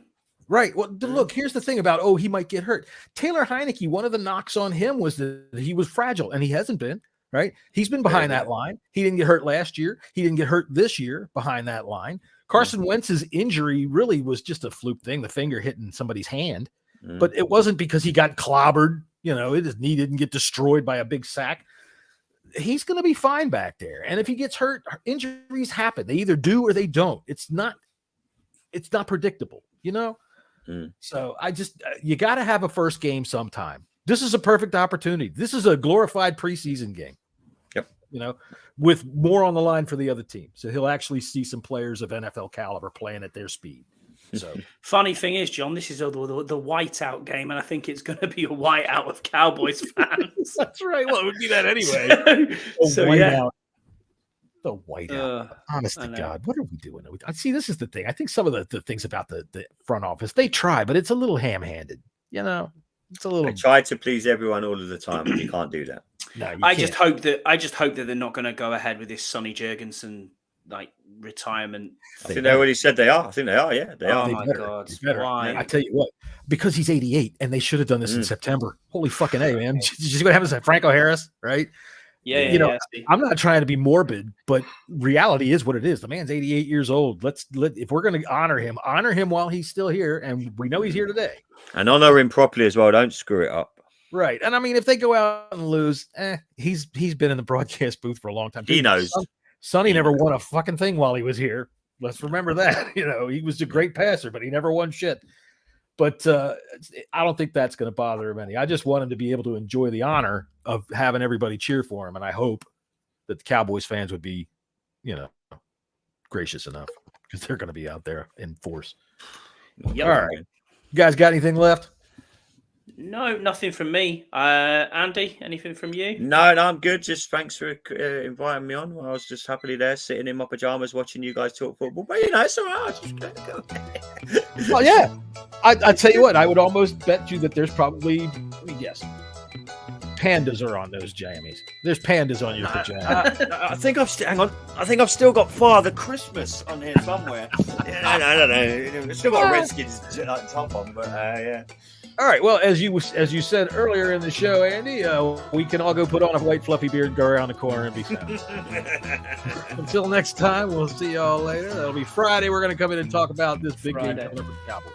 Speaker 1: Right. Well, look, here's the thing about, he might get hurt. Taylor Heineke, one of the knocks on him was that he was fragile, and he hasn't been, right? He's been behind that line. He didn't get hurt last year. He didn't get hurt this year behind that line. Carson Wentz's injury really was just a fluke thing, the finger hitting somebody's hand. But it wasn't because he got clobbered. His knee didn't get destroyed by a big sack. He's going to be fine back there. And if he gets hurt, injuries happen. They either do or they don't. It's not predictable, So you got to have a first game sometime. This is a perfect opportunity. This is a glorified preseason game. Yep. With more on the line for the other team. So he'll actually see some players of NFL caliber playing at their speed. So
Speaker 6: funny thing is, John, this is the whiteout game, and I think it's going to be a whiteout of Cowboys fans.
Speaker 1: That's right. Well, it would be that anyway. The whiteout. Honest to God, what are we doing? See, this is the thing. I think some of the things about the front office, they try, but it's a little ham-handed. It's a little.
Speaker 8: They try to please everyone all of the time, and you can't do that.
Speaker 6: No, I just hope that they're not going to go ahead with this Sonny Jurgensen retirement.
Speaker 8: I think they already said they are. I think they are. Yeah, they are.
Speaker 6: Oh my God! Why?
Speaker 1: I tell you what, because he's 88, and they should have done this in September. Holy fucking A, man! You see what happens to Franco Harris, right?
Speaker 6: Yeah.
Speaker 1: I'm not trying to be morbid, but reality is what it is. The man's 88 years old. If we're going to honor him while he's still here, and we know he's here today.
Speaker 8: And honor him properly as well. Don't screw it up.
Speaker 1: Right. And I mean, if they go out and lose, he's been in the broadcast booth for a long time.
Speaker 8: He knows.
Speaker 1: Sonny never won a fucking thing while he was here. Let's remember that. He was a great passer, but he never won shit. But I don't think that's going to bother him any. I just want him to be able to enjoy the honor of having everybody cheer for him. And I hope that the Cowboys fans would be, gracious enough, because they're going to be out there in force.
Speaker 6: Yep.
Speaker 1: All right. You guys got anything left?
Speaker 6: No, nothing from me. Andy, anything from you?
Speaker 8: No, I'm good. Just thanks for inviting me on. I was just happily there, sitting in my pajamas, watching you guys talk football. But it's all right.
Speaker 1: Well, yeah. I tell you what, I would almost bet you that there's probably, pandas are on those jammies. There's pandas on your pajamas.
Speaker 8: I think I've still got Father Christmas on here somewhere. I don't know. I've still got a Redskins top on, but yeah.
Speaker 1: All right. Well, as you said earlier in the show, Andy, we can all go put on a white fluffy beard and go around the corner and be sound. Until next time, we'll see y'all later. That'll be Friday. We're going to come in and talk about this big game coming up with the Cowboys.